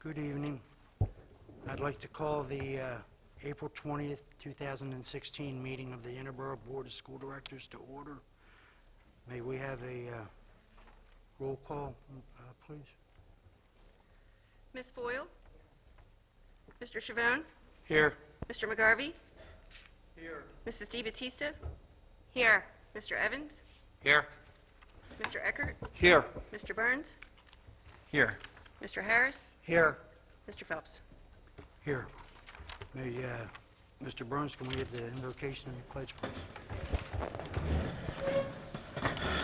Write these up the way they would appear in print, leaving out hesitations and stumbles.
Good evening. I'd like to call the April 20th, 2016 meeting of the Interboro Board of School Directors to order. May we have a roll call, please? Ms. Boyle? Mr. Chavone? Here. Mr. McGarvey? Here. Mrs. DiBattista? Here. Mr. Evans? Here. Mr. Eckert? Here. Mr. Burns? Here. Mr. Harris? Here. Mr. Phelps? Here. May, Mr. Burns, can we have the invocation and the pledge, please?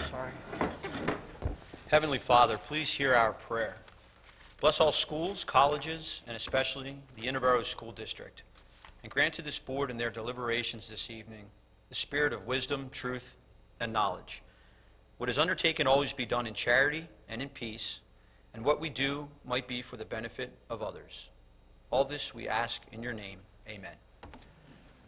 Sorry. Heavenly Father, please hear our prayer. Bless all schools, colleges, and especially the Interboro School District, and grant to this board in their deliberations this evening the spirit of wisdom, truth, and knowledge. What is undertaken always be done in charity and in peace, and what we do might be for the benefit of others. All this we ask in your name. Amen.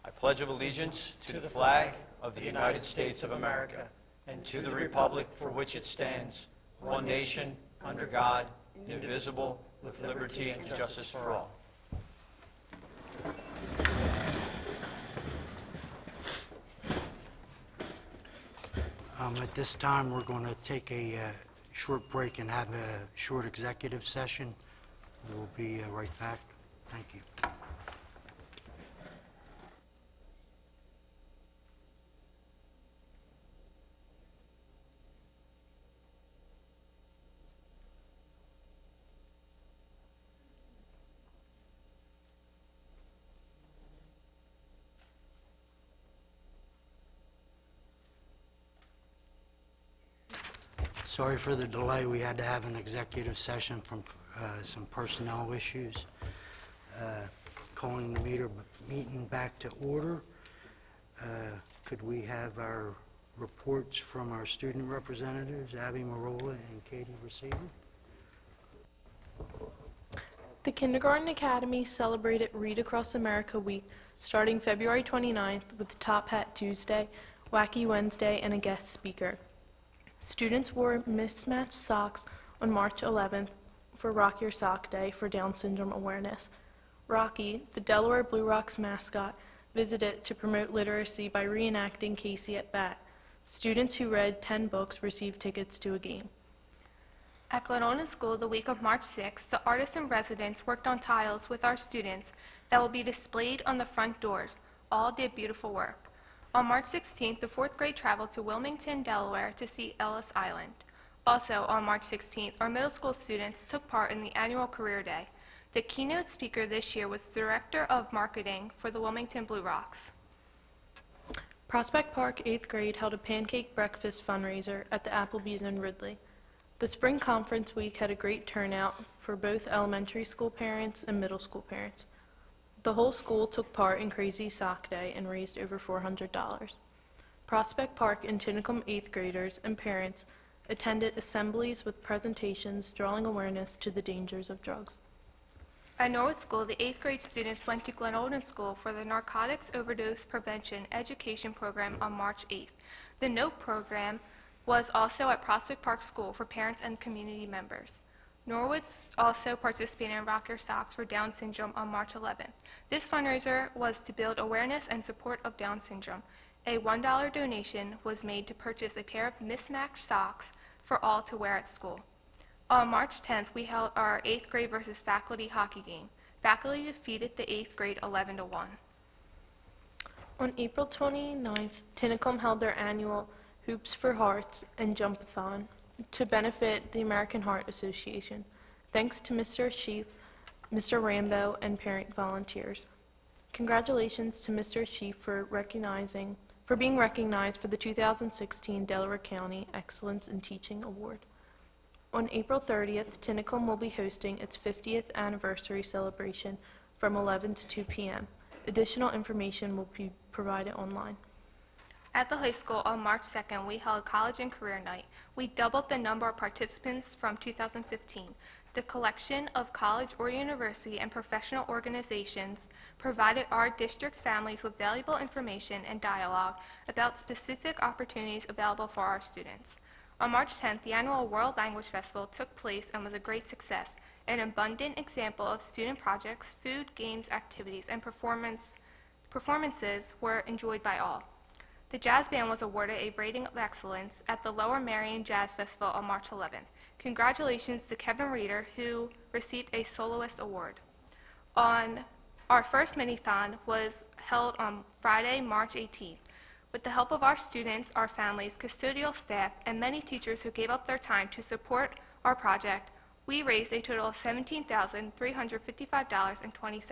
I pledge allegiance to the flag of the United States of America and to the republic for which it stands, one nation, under God, indivisible, with liberty and justice for all. At this time, we're going to take a short break and have a short executive session. We'll be right back. Thank you. Sorry for the delay. We had to have an executive session from some personnel issues. Calling the meeting back to order. Could we have our reports from our student representatives, Abby Marola and Katie Receiver? The Kindergarten Academy celebrated Read Across America Week starting February 29th with Top Hat Tuesday, Wacky Wednesday, and a guest speaker. Students wore mismatched socks on March 11th for Rock Your Sock Day for Down syndrome awareness. Rocky, the Delaware Blue Rocks mascot, visited to promote literacy by reenacting Casey at Bat. Students who read 10 books received tickets to a game. At Glenolden School the week of March 6th, the artists in residence worked on tiles with our students that will be displayed on the front doors. All did beautiful work. On March 16th, the 4th grade traveled to Wilmington, Delaware to see Ellis Island. Also on March 16th, our middle school students took part in the annual Career Day. The keynote speaker this year was the Director of Marketing for the Wilmington Blue Rocks. Prospect Park 8th grade held a pancake breakfast fundraiser at the Applebee's in Ridley. The spring conference week had a great turnout for both elementary school parents and middle school parents. The whole school took part in Crazy Sock Day and raised over $400. Prospect Park and Tinicum 8th graders and parents attended assemblies with presentations drawing awareness to the dangers of drugs. At Norwood School, the 8th grade students went to Glenolden School for the Narcotics Overdose Prevention Education Program on March 8th. The NOTE program was also at Prospect Park School for parents and community members. Norwood also participated in Rock Your Socks for Down syndrome on March 11th. This fundraiser was to build awareness and support of Down syndrome. A $1 donation was made to purchase a pair of mismatched socks for all to wear at school. On March 10th, we held our 8th grade versus faculty hockey game. Faculty defeated the 8th grade 11-1. On April 29th, Tinicum held their annual Hoops for Hearts and Jump-a-thon to benefit the American Heart Association. Thanks to Mr. Sheaf, Mr. Rambo, and parent volunteers. Congratulations to Mr. Sheaf for being recognized for the 2016 Delaware County Excellence in Teaching Award. On April 30th, Tinicum will be hosting its 50th anniversary celebration from 11 to 2 p.m. Additional information will be provided online. At the high school on March 2nd, we held College and Career Night. We doubled the number of participants from 2015. The collection of college or university and professional organizations provided our district's families with valuable information and dialogue about specific opportunities available for our students. On March 10th, the annual World Language Festival took place and was a great success. an abundant example of student projects, food, games, activities, and performances were enjoyed by all. The jazz band was awarded a rating of excellence at the Lower Merion Jazz Festival on March 11th. Congratulations to Kevin Reeder, who received a soloist award. Our first mini-thon was held on Friday, March 18th. With the help of our students, our families, custodial staff, and many teachers who gave up their time to support our project, we raised a total of $17,355.20.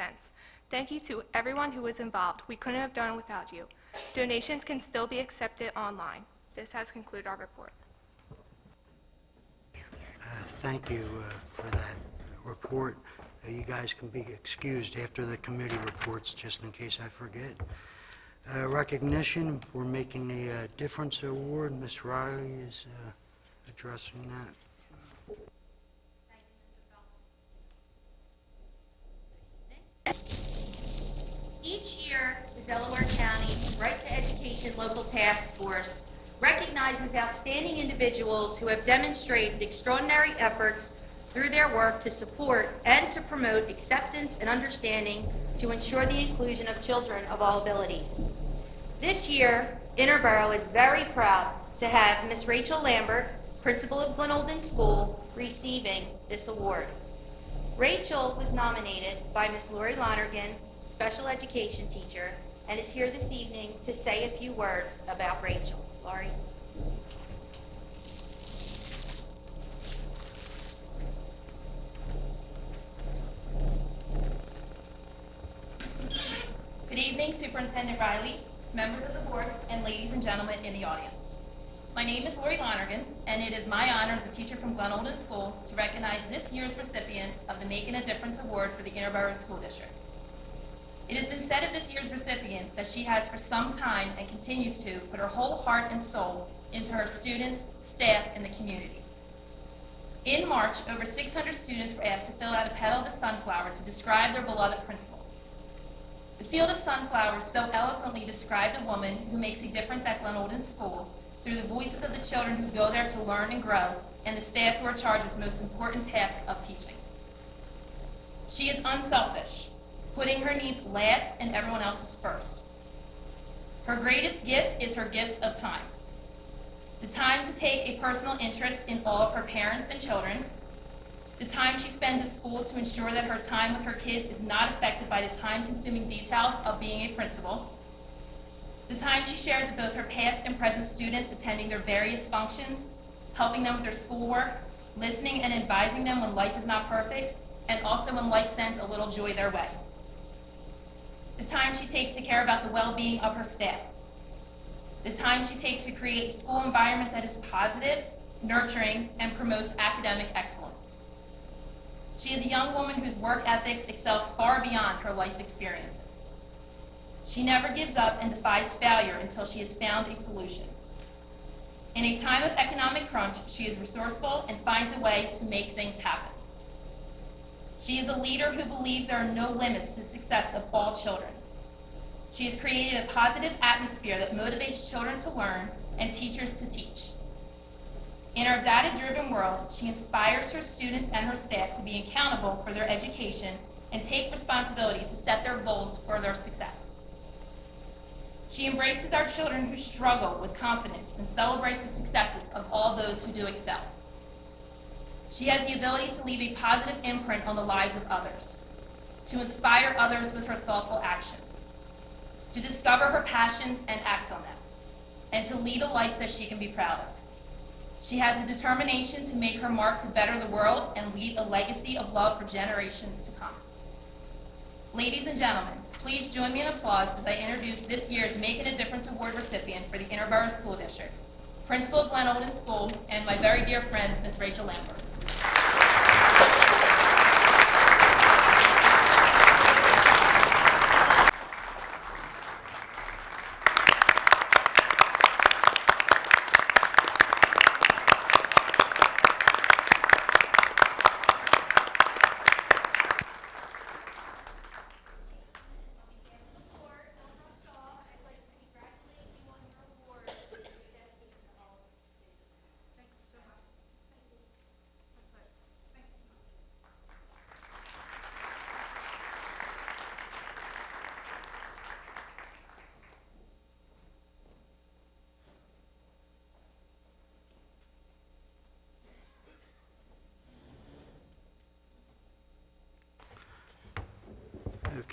Thank you to everyone who was involved. We couldn't have done it without you. Donations can still be accepted online. This has concluded our report. Thank you for that report. You guys can be excused after the committee reports, just in case I forget. Recognition, we're making the Difference Award. Ms. Riley is addressing that. Each year, the Delaware County Right to Education Local Task Force recognizes outstanding individuals who have demonstrated extraordinary efforts through their work to support and to promote acceptance and understanding to ensure the inclusion of children of all abilities. This year, Interboro is very proud to have Ms. Rachel Lambert, principal of Glen Olden School, receiving this award. Rachel was nominated by Ms. Lori Lonergan, special education teacher, and is here this evening to say a few words about Rachel. Lori? Good evening, Superintendent Riley, members of the board, and ladies and gentlemen in the audience. My name is Lori Lonergan, and it is my honor as a teacher from Glen Olden School to recognize this year's recipient of the Making a Difference Award for the Interboro School District. It has been said of this year's recipient that she has for some time and continues to put her whole heart and soul into her students, staff, and the community. In March, over 600 students were asked to fill out a petal of the sunflower to describe their beloved principal. The field of sunflowers so eloquently described a woman who makes a difference at Glen Olden School through the voices of the children who go there to learn and grow, and the staff who are charged with the most important task of teaching. She is unselfish, putting her needs last and everyone else's first. Her greatest gift is her gift of time. The time to take a personal interest in all of her parents and children, the time she spends at school to ensure that her time with her kids is not affected by the time-consuming details of being a principal, the time she shares with both her past and present students attending their various functions, helping them with their schoolwork, listening and advising them when life is not perfect, and also when life sends a little joy their way. The time she takes to care about the well-being of her staff. The time she takes to create a school environment that is positive, nurturing, and promotes academic excellence. She is a young woman whose work ethics excel far beyond her life experiences. She never gives up and defies failure until she has found a solution. In a time of economic crunch, she is resourceful and finds a way to make things happen. She is a leader who believes there are no limits to the success of all children. She has created a positive atmosphere that motivates children to learn and teachers to teach. In our data-driven world, she inspires her students and her staff to be accountable for their education and take responsibility to set their goals for their success. She embraces our children who struggle with confidence and celebrates the successes of all those who do excel. She has the ability to leave a positive imprint on the lives of others, to inspire others with her thoughtful actions, to discover her passions and act on them, and to lead a life that she can be proud of. She has the determination to make her mark to better the world and leave a legacy of love for generations to come. Ladies and gentlemen, please join me in applause as I introduce this year's Making a Difference Award recipient for the Interboro School District, Principal of Glen Olden School, and my very dear friend, Ms. Rachel Lambert.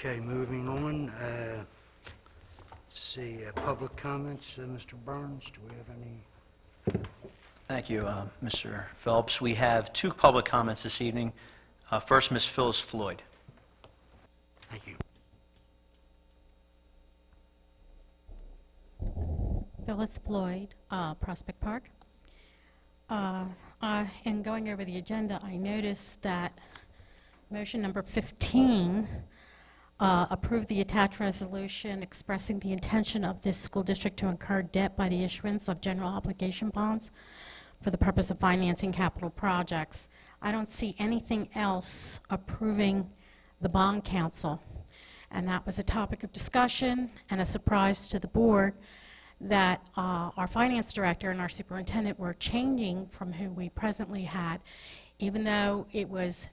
Okay, moving on. Let's see, public comments. Mr. Burns, do we have any? Thank you, Mr. Phelps. We have two public comments this evening. First, Ms. Phyllis Floyd. Thank you. Phyllis Floyd, Prospect Park. In going over the agenda, I noticed that motion number 15 approved the attached resolution expressing the intention of this school district to incur debt by the issuance of general obligation bonds for the purpose of financing capital projects. I don't see anything else approving the bond council, and that was a topic of discussion and a surprise to the board that our finance director and our superintendent were changing from who we presently had, even though it was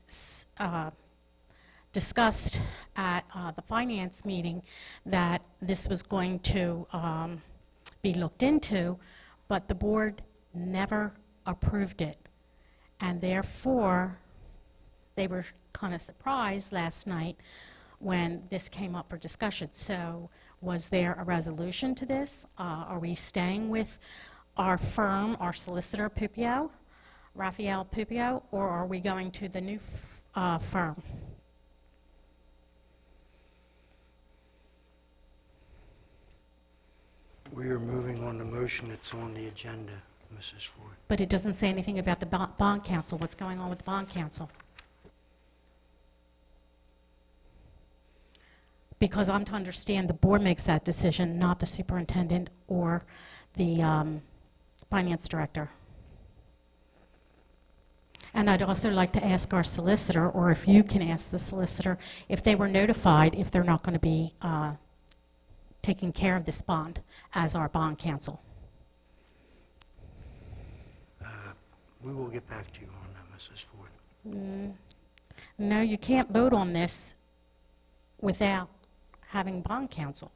discussed at the finance meeting that this was going to be looked into, but the board never approved it. And therefore, they were kind of surprised last night when this came up for discussion. So was there a resolution to this? Are we staying with our firm, our solicitor, Pupio, Raphael Pupio, or are we going to the new firm? We are moving on the motion that's on the agenda, Mrs. Floyd. But it doesn't say anything about the bond council. What's going on with the bond council? Because I'm to understand the board makes that decision, not the superintendent or the finance director. And I'd also like to ask our solicitor, or if you can ask the solicitor, if they were notified if they're not going to be taking care of this bond as our bond counsel. We will get back to you on that, Mrs. Ford. No, you can't vote on this without having bond counsel.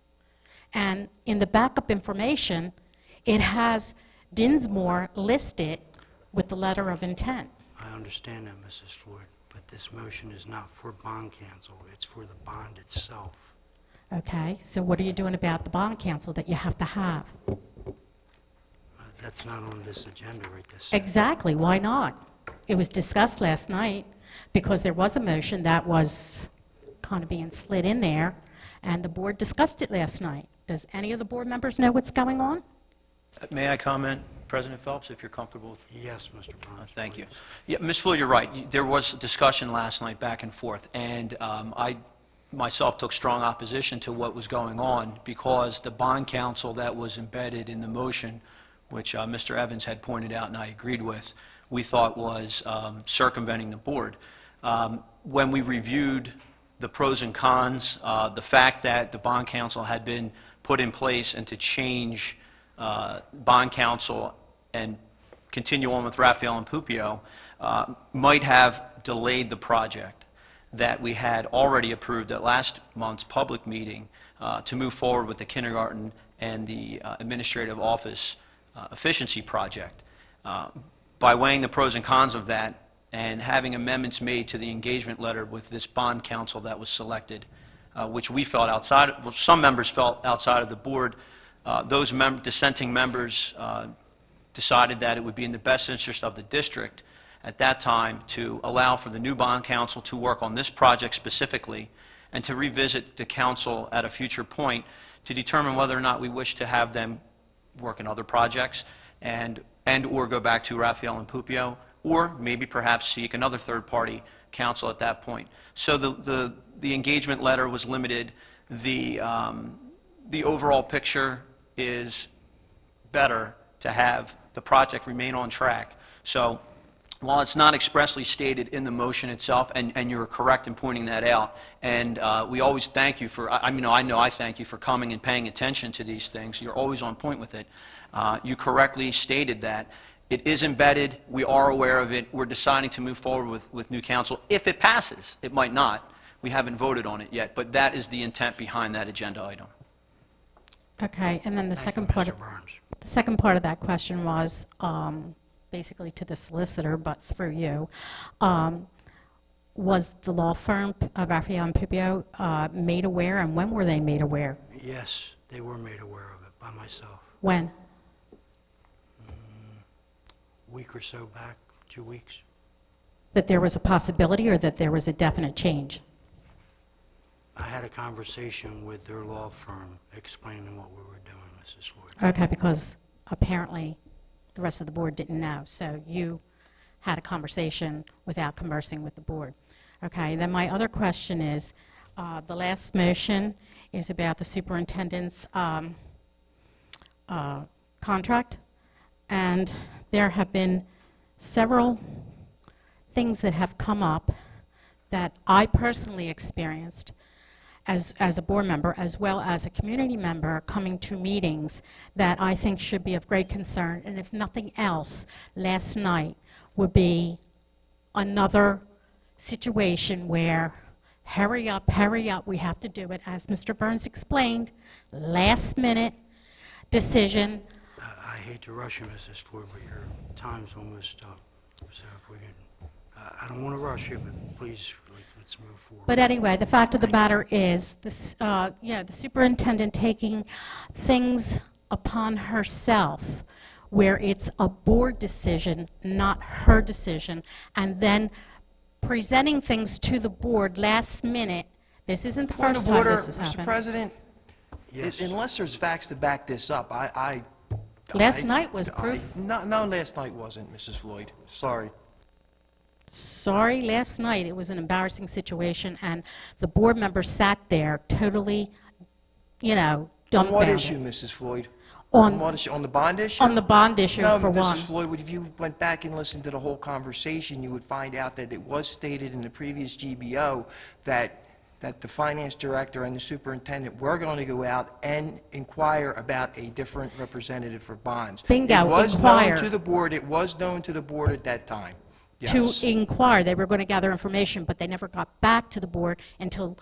And in the backup information, it has Dinsmore listed with the letter of intent. I understand that, Mrs. Floyd, but this motion is not for bond counsel. It's for the bond itself. Okay, so what are you doing about the bond counsel that you have to have? That's not on this agenda right this second. Exactly, why not? It was discussed last night because there was a motion that was kind of being slid in there, and the board discussed it last night. Does any of the board members know what's going on? May I comment, President Phelps, if you're comfortable with? Yes, Mr. Burns. Thank you. please. Yeah, Ms. Floyd, you're right. There was discussion last night back and forth, and I myself took strong opposition to what was going on because the bond counsel that was embedded in the motion, which Mr. Evans had pointed out and I agreed with, we thought was circumventing the board. When we reviewed the pros and cons, the fact that the bond counsel had been put in place and to change bond counsel and continue on with Raphael and Pupio might have delayed the project that we had already approved at last month's public meeting to move forward with the kindergarten and the administrative office efficiency project. By weighing the pros and cons of that and having amendments made to the engagement letter with this bond counsel that was selected, which we felt outside, well, some members felt outside of the board, those dissenting members decided that it would be in the best interest of the district at that time to allow for the new bond counsel to work on this project specifically and to revisit the council at a future point to determine whether or not we wish to have them work in other projects and or go back to Raphael and Pupio, or maybe perhaps seek another third-party counsel at that point. So the engagement letter was limited. The overall picture is better to have the project remain on track. So while it's not expressly stated in the motion itself, and you're correct in pointing that out, and we always thank you for, I know I thank you for coming and paying attention to these things. You're always on point with it. You correctly stated that. It is embedded. We are aware of it. We're deciding to move forward with new counsel. If it passes, it might not. We haven't voted on it yet, but that is the intent behind that agenda item. Okay, and then the Thank second you, part Mr. of Burns. the second part of that question was basically to the solicitor, but through you. was the law firm, Raphael and Pipio, made aware, and when were they made aware? Yes, they were made aware of it by myself. When? Week or so back, 2 weeks. That there was a possibility or that there was a definite change? I had a conversation with their law firm explaining what we were doing, Mrs. Floyd. Okay, because apparently the rest of the board didn't know, so you had a conversation without conversing with the board. Okay, then my other question is, the last motion is about the superintendent's contract, and there have been several things that have come up that I personally experienced as a board member, as well as a community member, coming to meetings that I think should be of great concern. And if nothing else, last night would be another situation where, hurry up, we have to do it. As Mr. Burns explained, last minute decision. I hate to rush you, Mrs. Floyd, but your time's almost up. So if we can, I don't want to rush you, but please, let's move forward. But anyway, the fact of the matter is, this, the superintendent taking things upon herself where it's a board decision, not her decision, and then presenting things to the board last minute. This isn't the Point first of time order, this has Mr. happened. President. Yes. Unless there's facts to back this up, Last night was proof. No, last night wasn't, Mrs. Floyd. Sorry. Sorry, last night it was an embarrassing situation, and the board members sat there totally, dumbfounded. On what issue, Mrs. Floyd? On what issue? On the bond issue? On the bond issue, no, for Mrs. one. Mrs. Floyd, if you went back and listened to the whole conversation, you would find out that it was stated in the previous GBO that the finance director and the superintendent were going to go out and inquire about a different representative for bonds. Bingo, it was inquire. known to the board. It was known to the board at that time. Yes. To inquire. They were going to gather information, but they never got back to the board until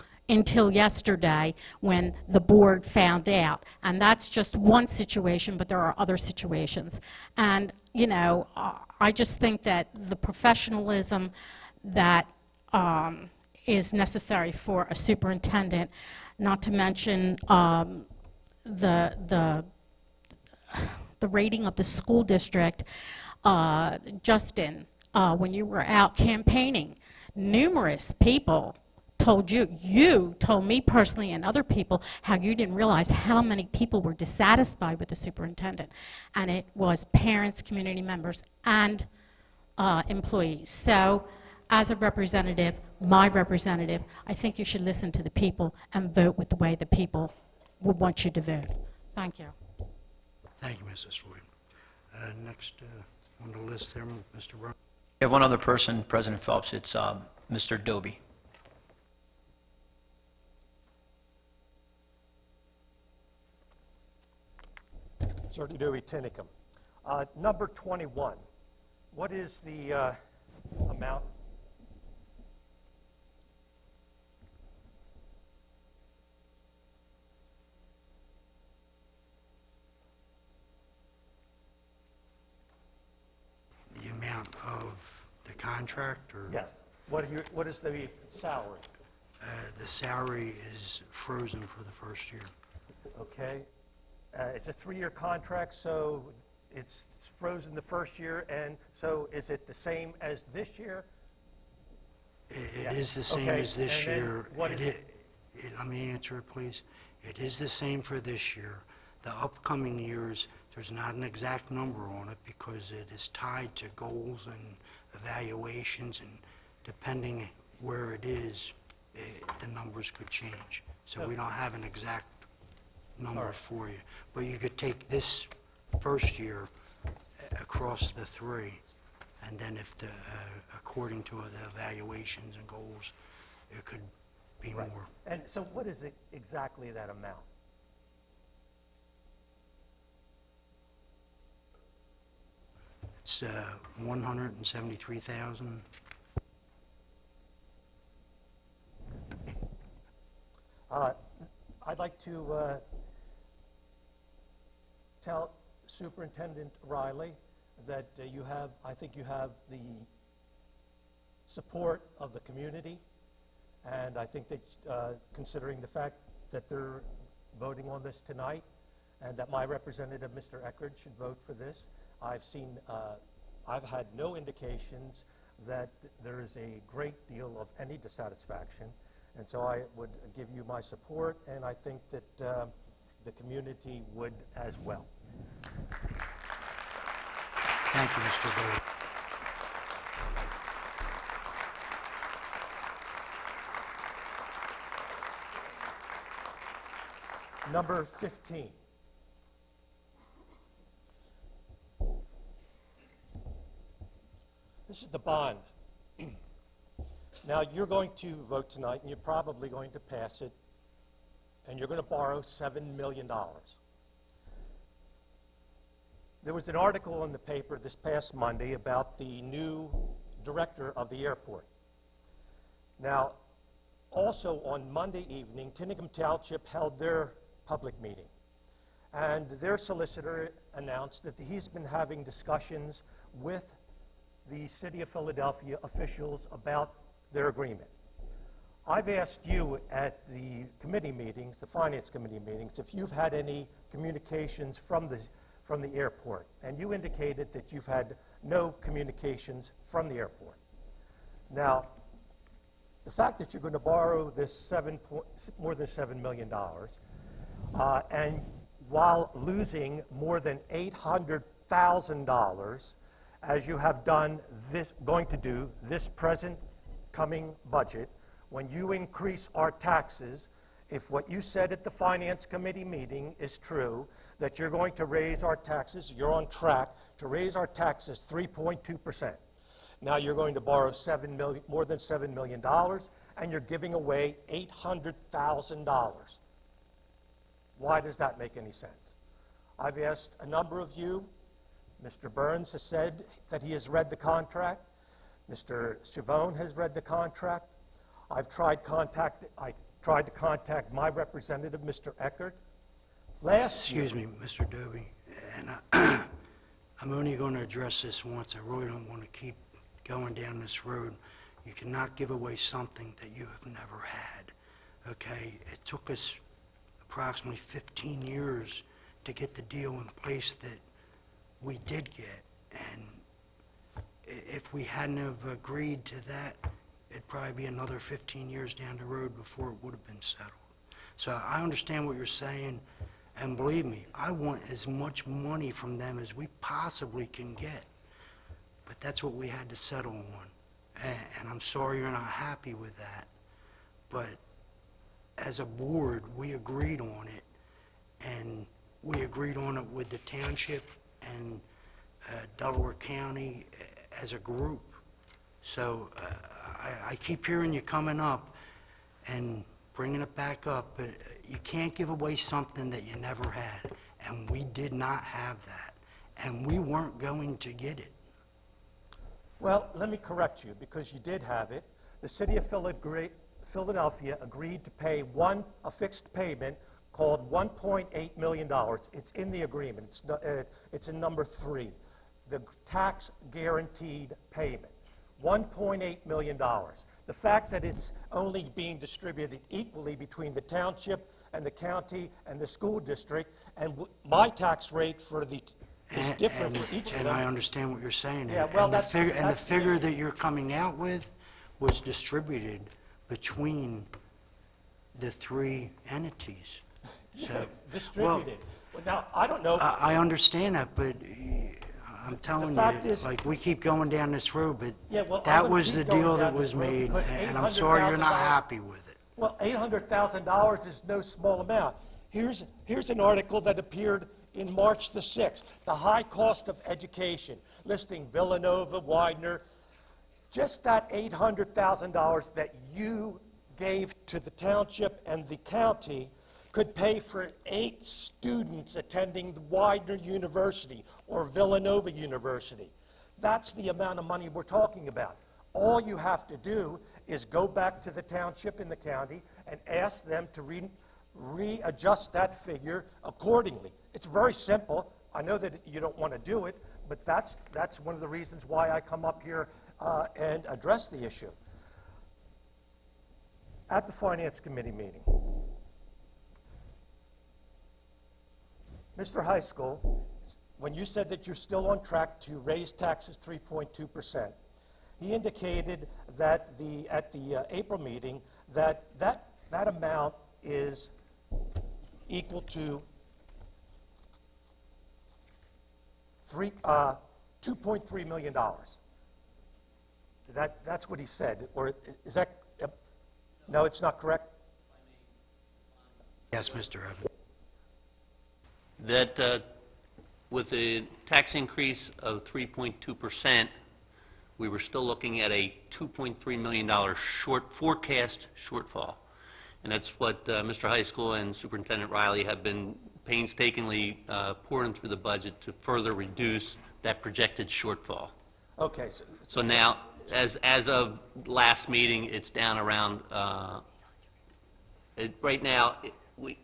yesterday, when the board found out. And that's just one situation, but there are other situations. And, I just think that the professionalism that is necessary for a superintendent, not to mention the rating of the school district. Justin, when you were out campaigning, numerous people told you told me personally and other people how you didn't realize how many people were dissatisfied with the superintendent. And it was parents, community members, and employees. So as a representative, my representative, I think you should listen to the people and vote with the way the people would want you to vote. Thank you. Thank you, Mrs. Floyd. Next on the list there, Mr. Brown. We have one other person, President Phelps. It's Mr. Doby. Certainly do, Tinicum. Number 21, what is the amount? The amount of the contract, or? Yes. What is the salary? The salary is frozen for the first year. Okay. It's a 3-year contract, so it's frozen the first year, and so is it the same as this year? It is the same as this year. Let me answer it, please. It is the same for this year. The upcoming years, there's not an exact number on it because it is tied to goals and evaluations, and depending where it is, the numbers could change. So we don't have an exact number for you. But you could take this first year across the 3, and then if according to the evaluations and goals, it could be more. And so what is it exactly that amount? It's $173,000. I'd like to tell Superintendent Riley that I think you have the support of the community, and I think that considering the fact that they're voting on this tonight and that my representative, Mr. Eckert, should vote for this, I've had no indications that there is a great deal of any dissatisfaction, and so I would give you my support, and I think that the community would as well. Thank you, Mr. Dooley. Number 15. This is the bond. Now, you're going to vote tonight, and you're probably going to pass it, and you're going to borrow $7 million. There was an article in the paper this past Monday about the new director of the airport. Now, also on Monday evening, Tinicum Township held their public meeting, and their solicitor announced that he's been having discussions with the City of Philadelphia officials about their agreement. I've asked you at the committee meetings, the Finance Committee meetings, if you've had any communications from the airport, and you indicated that you've had no communications from the airport. Now, the fact that you're going to borrow this more than $7 million, and while losing more than $800,000, as you have done going to do this present coming budget, when you increase our taxes, if what you said at the Finance Committee meeting is true, that you're going to raise our taxes, you're on track to raise our taxes 3.2%. Now you're going to borrow more than $7 million, and you're giving away $800,000. Why does that make any sense? I've asked a number of you. Mr. Burns has said that he has read the contract. Mr. Chavone has read the contract. I tried to contact my representative, Mr. Eckert. Excuse me, Mr. Doby, and I'm only going to address this once. I really don't want to keep going down this road. You cannot give away something that you have never had, okay? It took us approximately 15 years to get the deal in place that we did get, and if we hadn't have agreed to that, it'd probably be another 15 years down the road before it would have been settled. So I understand what you're saying, and believe me, I want as much money from them as we possibly can get, but that's what we had to settle on, and I'm sorry you're not happy with that, but as a board, we agreed on it, and we agreed on it with the township and Delaware County as a group. So I keep hearing you coming up and bringing it back up, but you can't give away something that you never had, and we did not have that, and we weren't going to get it. Well, let me correct you, because you did have it. The City of Philadelphia agreed to pay a fixed payment called $1.8 million. It's in the agreement. It's in number 3, the tax guaranteed payment, $1.8 million. The fact that it's only being distributed equally between the township and the county and the school district, and my tax rate for the is different for each of them. And I understand what you're saying. Yeah, well, and the figure that you're coming out with was distributed between the 3 entities. So, distributed. Well, now, I don't know. I understand that, but I'm telling you, like, we keep going down this road, but that was the deal that was made, and I'm sorry you're not happy with it. Well, $800,000 is no small amount. Here's an article that appeared in March the 6th, The High Cost of Education, listing Villanova, Widener. Just that $800,000 that you gave to the township and the county could pay for 8 students attending Widener University or Villanova University. That's the amount of money we're talking about. All you have to do is go back to the township and the county and ask them to readjust that figure accordingly. It's very simple. I know that you don't want to do it, but that's one of the reasons why I come up here and address the issue. At the Finance Committee meeting, Mr. High School, when you said that you're still on track to raise taxes 3.2%, he indicated that at the April meeting that amount is equal to $2.3 million. That's what he said. Or is that? No, it's not correct. Yes, Mr. Evans. That with a tax increase of 3.2%, we were still looking at a $2.3 million forecast shortfall. And that's what Mr. High School and Superintendent Riley have been painstakingly pouring through the budget to further reduce that projected shortfall. Okay. So now, as of last meeting, it's down around, right now,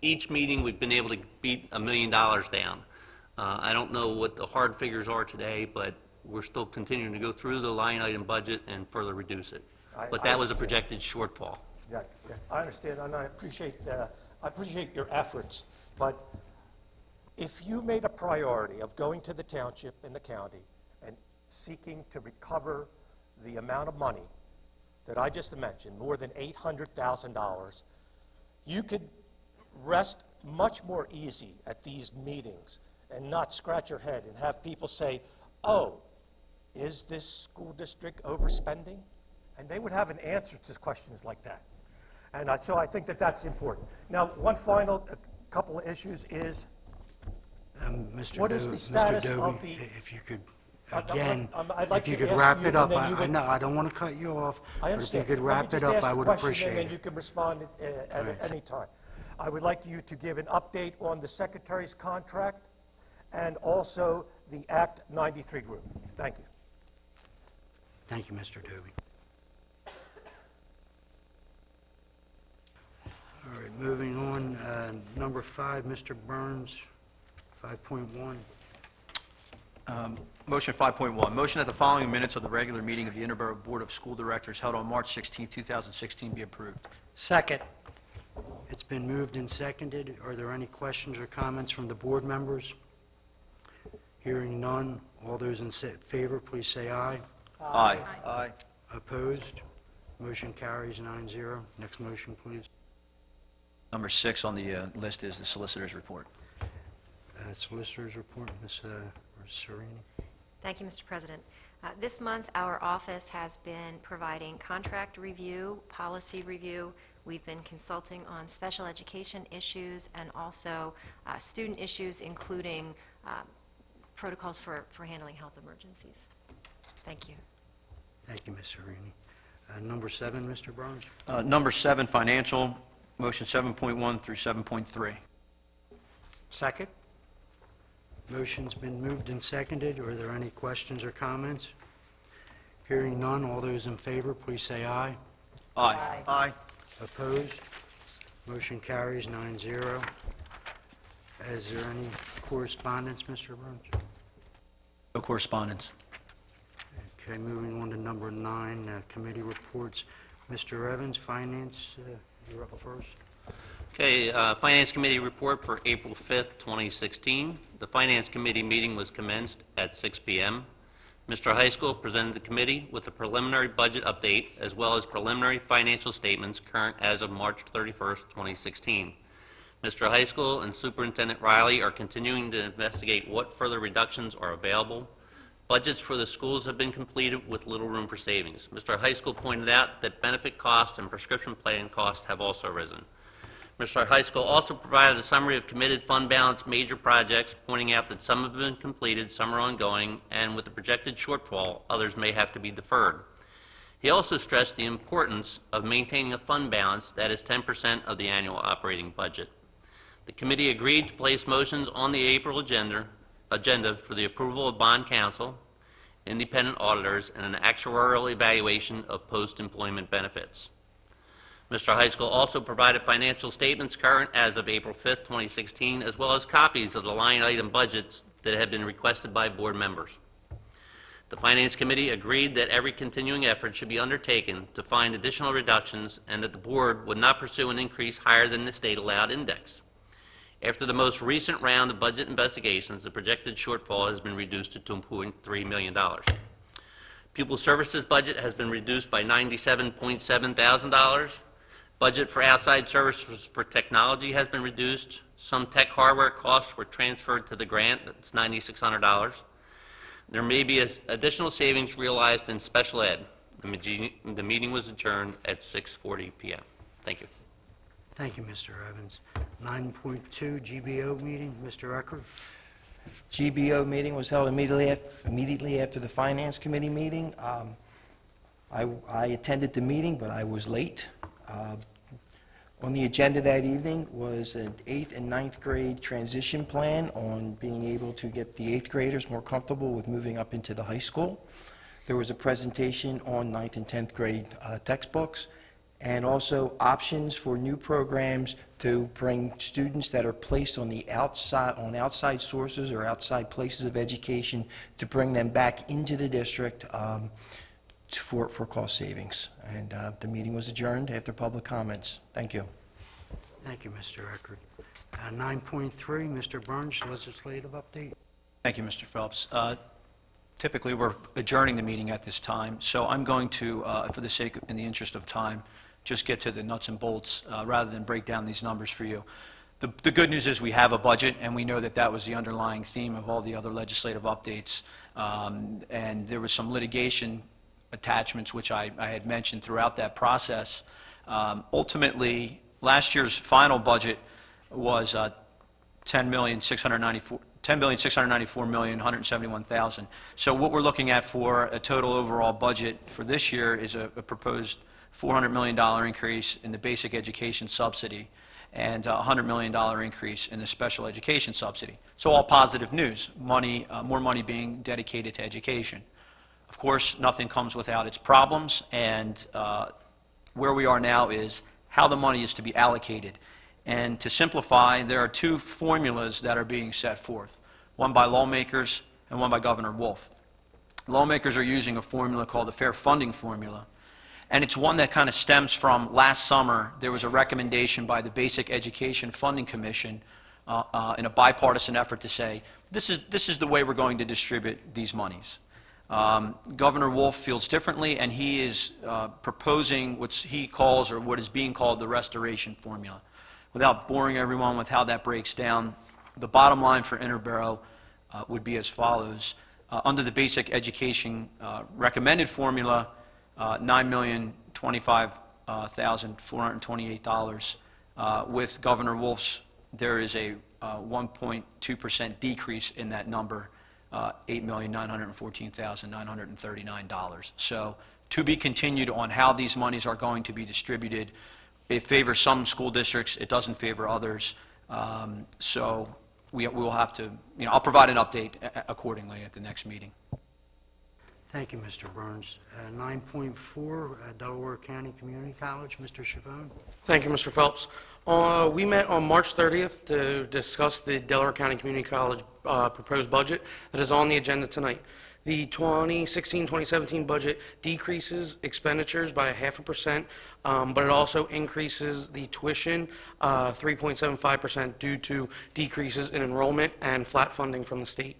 each meeting we've been able to beat $1 million down. I don't know what the hard figures are today, but we're still continuing to go through the line item budget and further reduce it. But that was a projected shortfall. Yes, I understand, and I appreciate your efforts. But if you made a priority of going to the township and the county and seeking to recover the amount of money that I just mentioned, more than $800,000, you could rest much more easy at these meetings and not scratch your head and have people say, oh, is this school district overspending? And they would have an answer to questions like that. And so I think that that's important. Now, one final couple of issues is, what is the status of the... If you could, again, I'd like if you to could ask wrap you, it up. and then you I would- know, I don't want to cut you off, I but if understand. you could wrap it Let me just up, ask I the would question, appreciate and then it. you can respond at Right. any time. I would like you to give an update on the Secretary's contract and also the Act 93 group. Thank you. Thank you, Mr. Doby. All right, moving on, number 5, Mr. Burns, 5.1. Motion 5.1, motion that the following minutes of the regular meeting of the Interboro Board of School Directors held on March 16, 2016 be approved. Second. It's been moved and seconded. Are there any questions or comments from the board members? Hearing none, all those in favor, please say aye. Aye. Aye. Opposed? Motion carries 9-0. Next motion, please. Number 6 on the list is the solicitor's report. Solicitor's report, Ms. Serini. Thank you, Mr. President. This month, our office has been providing contract review, policy review. We've been consulting on special education issues and also student issues, including protocols for handling health emergencies. Thank you. Thank you, Ms. Serini. Number 7, Mr. Burns. Number 7, financial, motion 7.1 through 7.3. Second. Motion's been moved and seconded. Are there any questions or comments? Hearing none, all those in favor, please say aye. Aye. Aye. Opposed? Motion carries 9-0. Is there any correspondence, Mr. Burns? No correspondence. Okay, moving on to number 9, committee reports. Mr. Evans, Finance, you're up first. Okay, Finance Committee report for April 5th, 2016. The Finance Committee meeting was commenced at 6 p.m. Mr. High School presented the committee with a preliminary budget update as well as preliminary financial statements current as of March 31st, 2016. Mr. High School and Superintendent Riley are continuing to investigate what further reductions are available. Budgets for the schools have been completed with little room for savings. Mr. High School pointed out that benefit costs and prescription plan costs have also risen. Mr. High School also provided a summary of committed fund balance major projects, pointing out that some have been completed, some are ongoing, and with the projected shortfall, others may have to be deferred. He also stressed the importance of maintaining a fund balance that is 10% of the annual operating budget. The committee agreed to place motions on the April agenda for the approval of bond counsel, independent auditors, and an actuarial evaluation of post-employment benefits. Mr. High School also provided financial statements current as of April 5th, 2016, as well as copies of the line item budgets that had been requested by board members. The Finance Committee agreed that every continuing effort should be undertaken to find additional reductions and that the board would not pursue an increase higher than the state allowed index. After the most recent round of budget investigations, the projected shortfall has been reduced to $2.3 million. Pupil Services budget has been reduced by $97.7 thousand. Budget for outside services for technology has been reduced. Some tech hardware costs were transferred to the grant. That's $9,600. There may be additional savings realized in special ed. The meeting was adjourned at 6:40 p.m. Thank you. Thank you, Mr. Evans. 9.2 GBO meeting, Mr. Eckert. GBO meeting was held immediately after the Finance Committee meeting. I attended the meeting, but I was late. On the agenda that evening was an 8th and 9th grade transition plan on being able to get the 8th graders more comfortable with moving up into the high school. There was a presentation on 9th and 10th grade textbooks, and also options for new programs to bring students that are placed on the outside sources or outside places of education, to bring them back into the district for cost savings. And the meeting was adjourned after public comments. Thank you. Thank you, Mr. Eckert. 9.3, Mr. Burns, legislative update. Thank you, Mr. Phelps. Typically, we're adjourning the meeting at this time, so I'm going to, for the sake, in the interest of time, just get to the nuts and bolts rather than break down these numbers for you. The good news is we have a budget, and we know that that was the underlying theme of all the other legislative updates. And there was some litigation attachments, which I had mentioned throughout that process. Ultimately, last year's final budget was $10,694,171,000. So what we're looking at for a total overall budget for this year is a proposed $400 million increase in the basic education subsidy and a $100 million increase in the special education subsidy. So all positive news, money, more money being dedicated to education. Of course, nothing comes without its problems, and where we are now is how the money is to be allocated. And to simplify, there are two formulas that are being set forth, one by lawmakers and one by Governor Wolf. Lawmakers are using a formula called the Fair Funding Formula, and it's one that kind of stems from last summer. There was a recommendation by the Basic Education Funding Commission in a bipartisan effort to say, this is the way we're going to distribute these monies. Governor Wolf feels differently, and he is proposing what he calls, or what is being called, the restoration formula. Without boring everyone with how that breaks down, the bottom line for Interboro would be as follows. Under the basic education recommended formula, $9,025,428. With Governor Wolf's, there is a 1.2% decrease in that number, $8,914,939. So to be continued on how these monies are going to be distributed. It favors some school districts, it doesn't favor others. So we will have to, I'll provide an update accordingly at the next meeting. Thank you, Mr. Burns. 9.4, Delaware County Community College, Mr. Chavone. Thank you, Mr. Phelps. We met on March 30th to discuss the Delaware County Community College proposed budget that is on the agenda tonight. The 2016-2017 budget decreases expenditures by 0.5%, but it also increases the tuition 3.75% due to decreases in enrollment and flat funding from the state.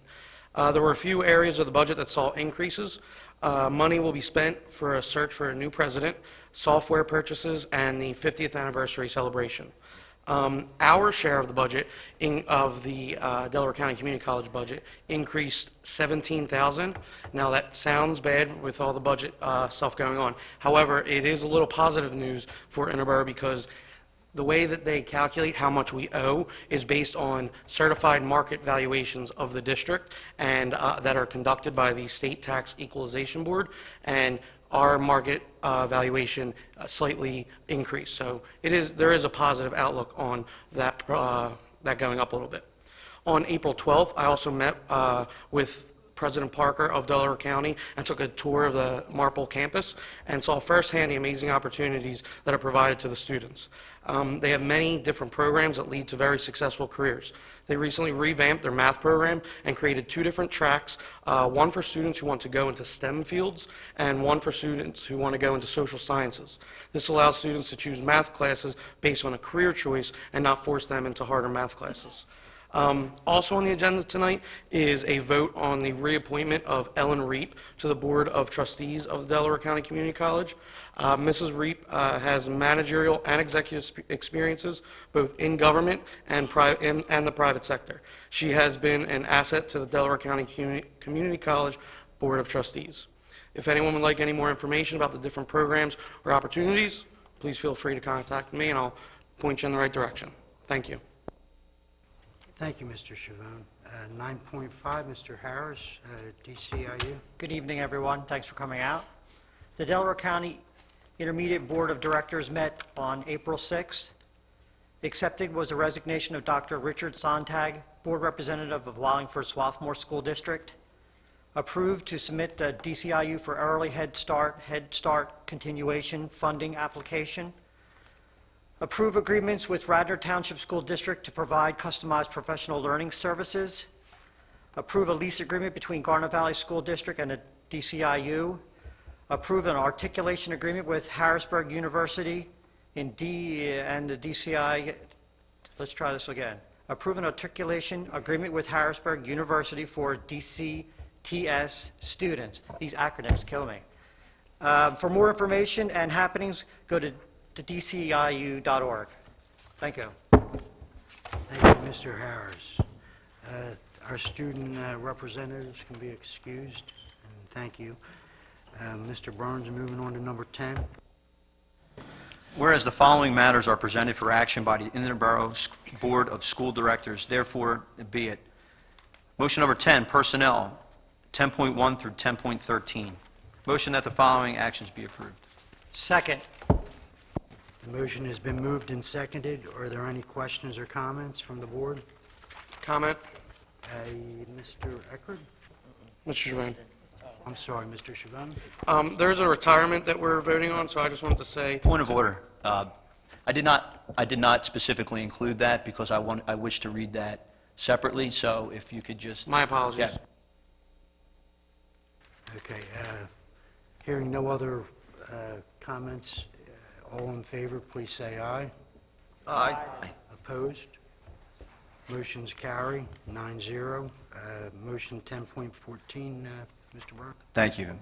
There were a few areas of the budget that saw increases. Money will be spent for a search for a new president, software purchases, and the 50th anniversary celebration. Our share of the budget of the Delaware County Community College budget increased $17,000. Now that sounds bad with all the budget stuff going on. However, it is a little positive news for Interboro because the way that they calculate how much we owe is based on certified market valuations of the district and that are conducted by the State Tax Equalization Board, and our market valuation slightly increased. So there is a positive outlook on that, that going up a little bit. On April 12th, I also met with President Parker of Delaware County and took a tour of the Marple campus and saw firsthand the amazing opportunities that are provided to the students. They have many different programs that lead to very successful careers. They recently revamped their math program and created 2 different tracks, one for students who want to go into STEM fields and one for students who want to go into social sciences. This allows students to choose math classes based on a career choice and not force them into harder math classes. Also on the agenda tonight is a vote on the reappointment of Ellen Reap to the Board of Trustees of Delaware County Community College. Mrs. Reap has managerial and executive experiences both in government and the private sector. She has been an asset to the Delaware County Community College Board of Trustees. If anyone would like any more information about the different programs or opportunities, please feel free to contact me and I'll point you in the right direction. Thank you. Thank you, Mr. Chavon. 9.5, Mr. Harris, DCIU. Good evening, everyone. Thanks for coming out. The Delaware County Intermediate Board of Directors met on April 6th. Accepted was the resignation of Dr. Richard Sontag, Board Representative of Wallingford-Swarthmore School District. Approved to submit the DCIU for Early Head Start Continuation Funding application. Approve agreements with Radnor Township School District to provide customized professional learning services. Approve a lease agreement between Garner Valley School District and the DCIU. Approve an articulation agreement with Harrisburg University and the DCI. Let's try this again. Approve an articulation agreement with Harrisburg University for DCTS students. These acronyms kill me. For more information and happenings, go to DCIU.org. Thank you. Thank you, Mr. Harris. Our student representatives can be excused, and thank you. Mr. Burns, moving on to number 10. Whereas the following matters are presented for action by the Interboro Board of School Directors, therefore be it. Motion number 10, Personnel, 10.1 through 10.13. Motion that the following actions be approved. Second. The motion has been moved and seconded. Are there any questions or comments from the board? Comment? Mr. Eckert? Mr. Chavon. I'm sorry, Mr. Chavon. There's a retirement that we're voting on, so I just wanted to say... Point of order. I did not specifically include that because I wish to read that separately, so if you could just... My apologies. Yeah. Okay. Hearing no other comments, all in favor, please say aye. Aye. Opposed? Motion's carry, 9-0. Motion 10.14, Mr. Burke. Thank you.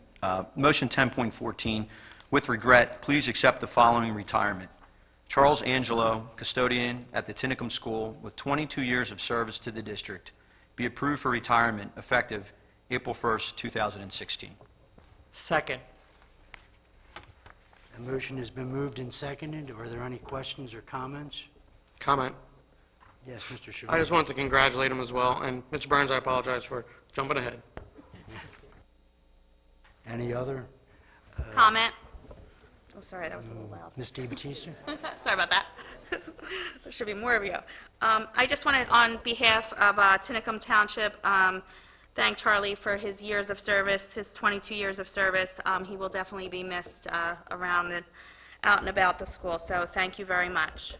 Motion 10.14. With regret, please accept the following retirement. Charles Angelo, custodian at the Tinicum School with 22 years of service to the district, be approved for retirement effective April 1st, 2016. Second. The motion has been moved and seconded. Are there any questions or comments? Comment. Yes, Mr. Chavon. I just wanted to congratulate him as well. And Mr. Burns, I apologize for jumping ahead. Any other? Comment? Oh, sorry, that was a little loud. Ms. DiBattista? Sorry about that. There should be more of you. I just wanted, on behalf of Tinicum Township, thank Charlie for his years of service, his 22 years of service. He will definitely be missed around and out and about the school, so thank you very much.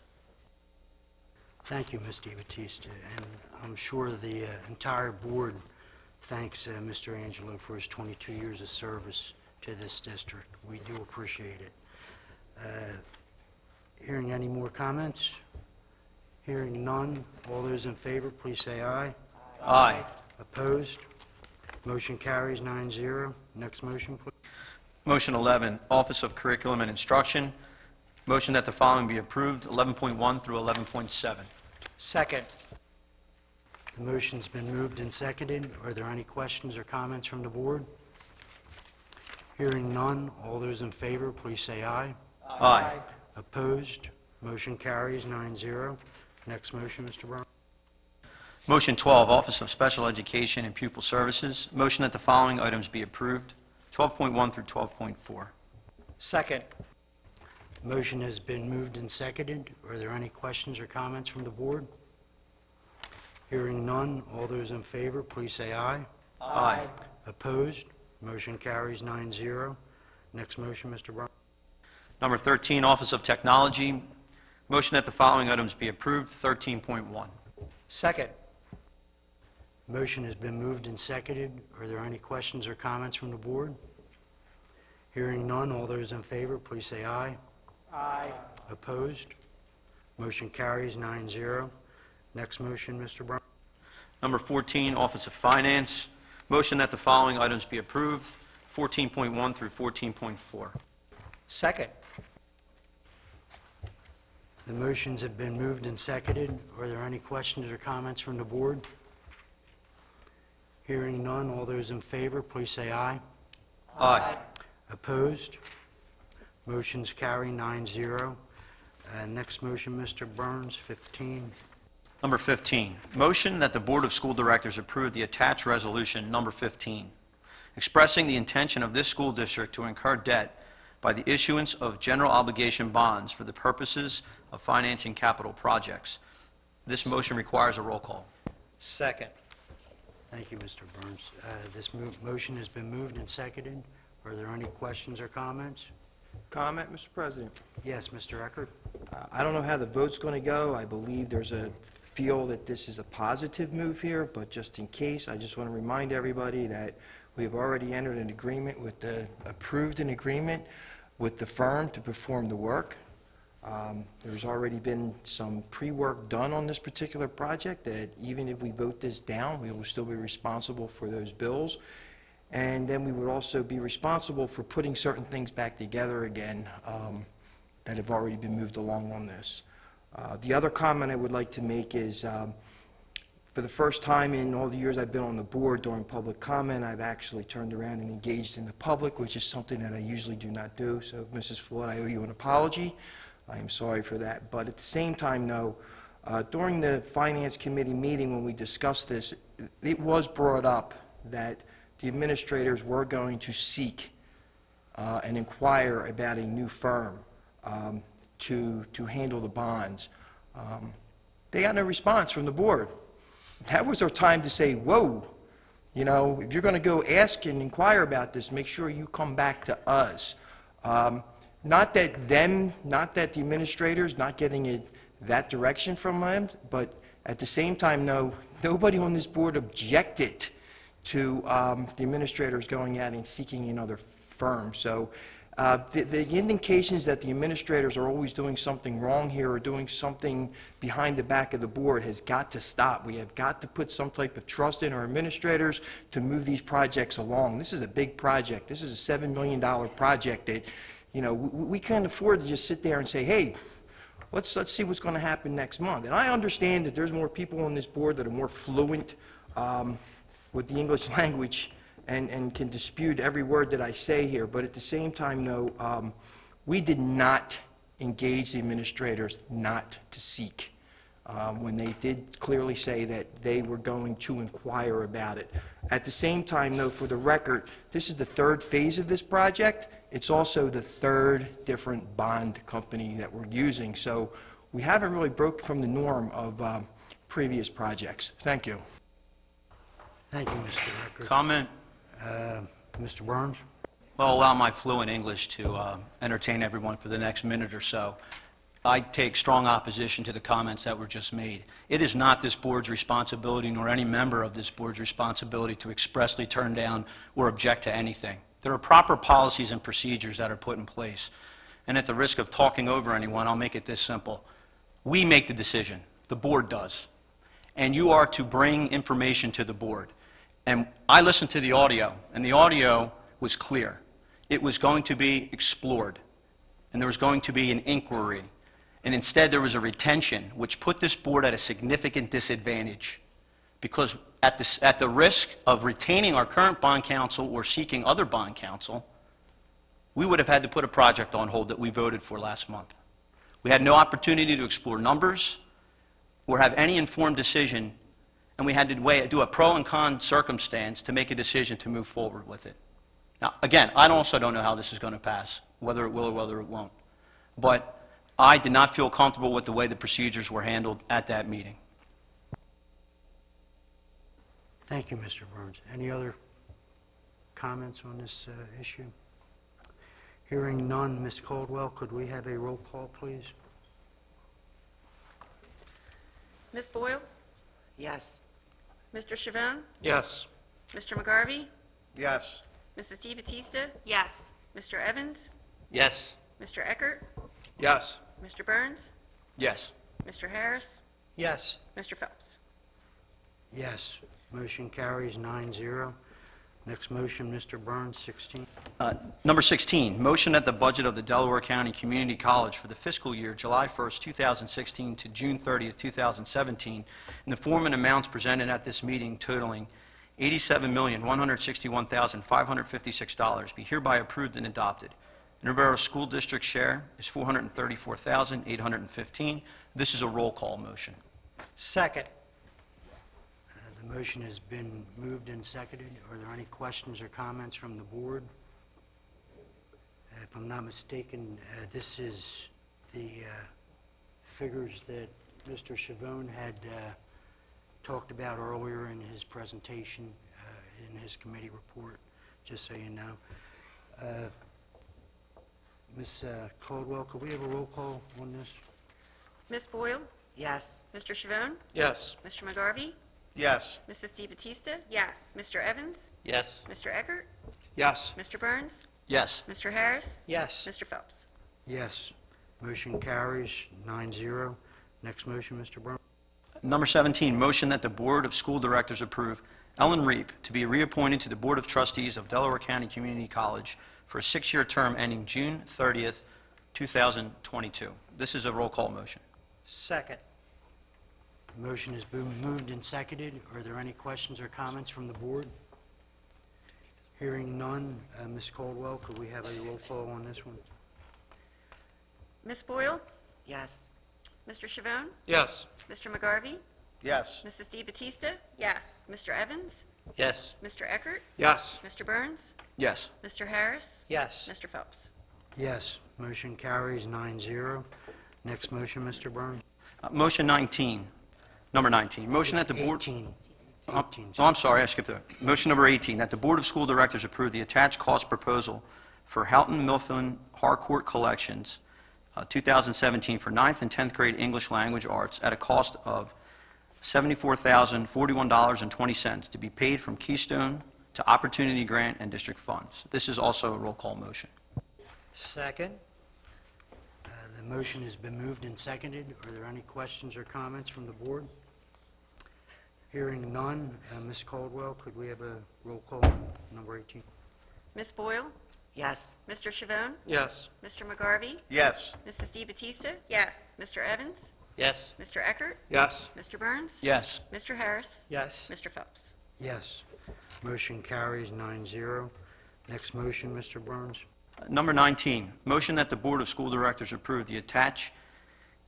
Thank you, Ms. DiBattista. And I'm sure the entire board thanks Mr. Angelo for his 22 years of service to this district. We do appreciate it. Hearing any more comments? Hearing none, all those in favor, please say aye. Aye. Opposed? Motion carries 9-0. Next motion, please. Motion 11, Office of Curriculum and Instruction. Motion that the following be approved, 11.1 through 11.7. Second. The motion's been moved and seconded. Are there any questions or comments from the board? Hearing none, all those in favor, please say aye. Aye. Opposed? Motion carries 9-0. Next motion, Mr. Brown. Motion 12, Office of Special Education and Pupil Services. Motion that the following items be approved, 12.1 through 12.4. Second. Motion has been moved and seconded. Are there any questions or comments from the board? Hearing none, all those in favor, please say aye. Aye. Opposed? Motion carries 9-0. Next motion, Mr. Brown. Number 13, Office of Technology. Motion that the following items be approved. 13.1. Second. Motion has been moved and seconded. Are there any questions or comments from the board? Hearing none, all those in favor, please say aye. Aye. Opposed? Motion carries 9-0. Next motion, Mr. Brown. Number 14, Office of Finance. Motion that the following items be approved. 14.1 through 14.4. Second. The motions have been moved and seconded. Are there any questions or comments from the board? Hearing none, all those in favor, please say aye. Aye. Opposed? Motions carry 9-0. Next motion, Mr. Burns, 15. Number 15, motion that the Board of School Directors approve the attached resolution number 15, expressing the intention of this school district to incur debt by the issuance of general obligation bonds for the purposes of financing capital projects. This motion requires a roll call. Second. Thank you, Mr. Burns. This motion has been moved and seconded. Are there any questions or comments? Comment, Mr. President? Yes, Mr. Eckert. I don't know how the vote's going to go. I believe there's a feel that this is a positive move here, but just in case, I just want to remind everybody that we've already entered an agreement with approved an agreement with the firm to perform the work. There's already been some pre-work done on this particular project that even if we vote this down, we will still be responsible for those bills. And then we would also be responsible for putting certain things back together again that have already been moved along on this. The other comment I would like to make is for the first time in all the years I've been on the board during public comment, I've actually turned around and engaged in the public, which is something that I usually do not do. So, Mrs. Floyd, I owe you an apology. I am sorry for that. But at the same time, though, during the Finance Committee meeting when we discussed this, it was brought up that the administrators were going to seek and inquire about a new firm to handle the bonds. They got no response from the board. That was our time to say, whoa, you know, if you're going to go ask and inquire about this, make sure you come back to us. Not that the administrators not getting it that direction from them, but at the same time, no, nobody on this board objected to the administrators going out and seeking another firm. So the indications that the administrators are always doing something wrong here or doing something behind the back of the board has got to stop. We have got to put some type of trust in our administrators to move these projects along. This is a big project. This is a $7 million project that, you know, we can't afford to just sit there and say, hey, let's see what's going to happen next month. And I understand that there's more people on this board that are more fluent with the English language and can dispute every word that I say here. But at the same time, though, we did not engage the administrators not to seek when they did clearly say that they were going to inquire about it. At the same time, though, for the record, this is the third phase of this project. It's also the third different bond company that we're using. So we haven't really broken from the norm of previous projects. Thank you. Thank you, Mr. Eckert. Comment? Mr. Burns? Well, allow my fluent English to entertain everyone for the next minute or so. I take strong opposition to the comments that were just made. It is not this board's responsibility, nor any member of this board's responsibility, to expressly turn down or object to anything. There are proper policies and procedures that are put in place. And at the risk of talking over anyone, I'll make it this simple. We make the decision. The board does. And you are to bring information to the board. And I listened to the audio, and the audio was clear. It was going to be explored, and there was going to be an inquiry. And instead, there was a retention, which put this board at a significant disadvantage. Because at the risk of retaining our current bond counsel or seeking other bond counsel, we would have had to put a project on hold that we voted for last month. We had no opportunity to explore numbers or have any informed decision, and we had to do a pro and con circumstance to make a decision to move forward with it. Now, again, I also don't know how this is going to pass, whether it will or whether it won't. But I did not feel comfortable with the way the procedures were handled at that meeting. Thank you, Mr. Burns. Any other comments on this issue? Hearing none, Ms. Caldwell, could we have a roll call, please? Ms. Boyle? Yes. Mr. Chavone? Yes. Mr. McGarvey? Yes. Mrs. DeBattista? Yes. Mr. Evans? Yes. Mr. Eckert? Yes. Mr. Burns? Yes. Mr. Harris? Yes. Mr. Phelps? Yes. Motion carries 9-0. Next motion, Mr. Burns, 16. Number 16, motion that the budget of the Delaware County Community College for the fiscal year July 1st, 2016 to June 30th, 2017, in the form and amounts presented at this meeting totaling $87,161,556 be hereby approved and adopted. Interboro School District share is $434,815. This is a roll call motion. Second. The motion has been moved and seconded. Are there any questions or comments from the board? If I'm not mistaken, this is the figures that Mr. Chavone had talked about earlier in his presentation, in his committee report, just so you know. Ms. Caldwell, could we have a roll call on this? Ms. Boyle? Yes. Mr. Chavone? Yes. Mr. McGarvey? Yes. Mrs. DeBattista? Yes. Mr. Evans? Yes. Mr. Eckert? Yes. Mr. Burns? Yes. Mr. Harris? Yes. Mr. Phelps? Yes. Motion carries 9-0. Next motion, Mr. Burns. Number 17, motion that the Board of School Directors approve Ellen Reap to be reappointed to the Board of Trustees of Delaware County Community College for a 6-year term ending June 30th, 2022. This is a roll call motion. Second. The motion has been moved and seconded. Are there any questions or comments from the board? Hearing none, Ms. Caldwell, could we have a roll call on this one? Ms. Boyle? Yes. Mr. Chavone? Yes. Mr. McGarvey? Yes. Mrs. DeBattista? Yes. Mr. Evans? Yes. Mr. Eckert? Yes. Mr. Burns? Yes. Mr. Harris? Yes. Mr. Phelps? Yes. Motion carries 9-0. Next motion, Mr. Burns. Motion 19, number 19, motion that the Board... 18. Oh, 18. I'm sorry, I skipped over. Motion number 18, that the Board of School Directors approve the attached cost proposal for Houghton Mifflin Harcourt Collections 2017 for 9th and 10th grade English Language Arts at a cost of $74,041.20 to be paid from Keystone to Opportunity Grant and District Funds. This is also a roll call motion. Second. The motion has been moved and seconded. Are there any questions or comments from the board? Hearing none, Ms. Caldwell, could we have a roll call on number 18? Ms. Boyle? Yes. Mr. Chavone? Yes. Mr. McGarvey? Yes. Mrs. DeBattista? Yes. Mr. Evans? Yes. Mr. Eckert? Yes. Mr. Burns? Yes. Mr. Harris? Yes. Mr. Phelps? Yes. Motion carries 9-0. Next motion, Mr. Burns. Number 19, motion that the Board of School Directors approve the attached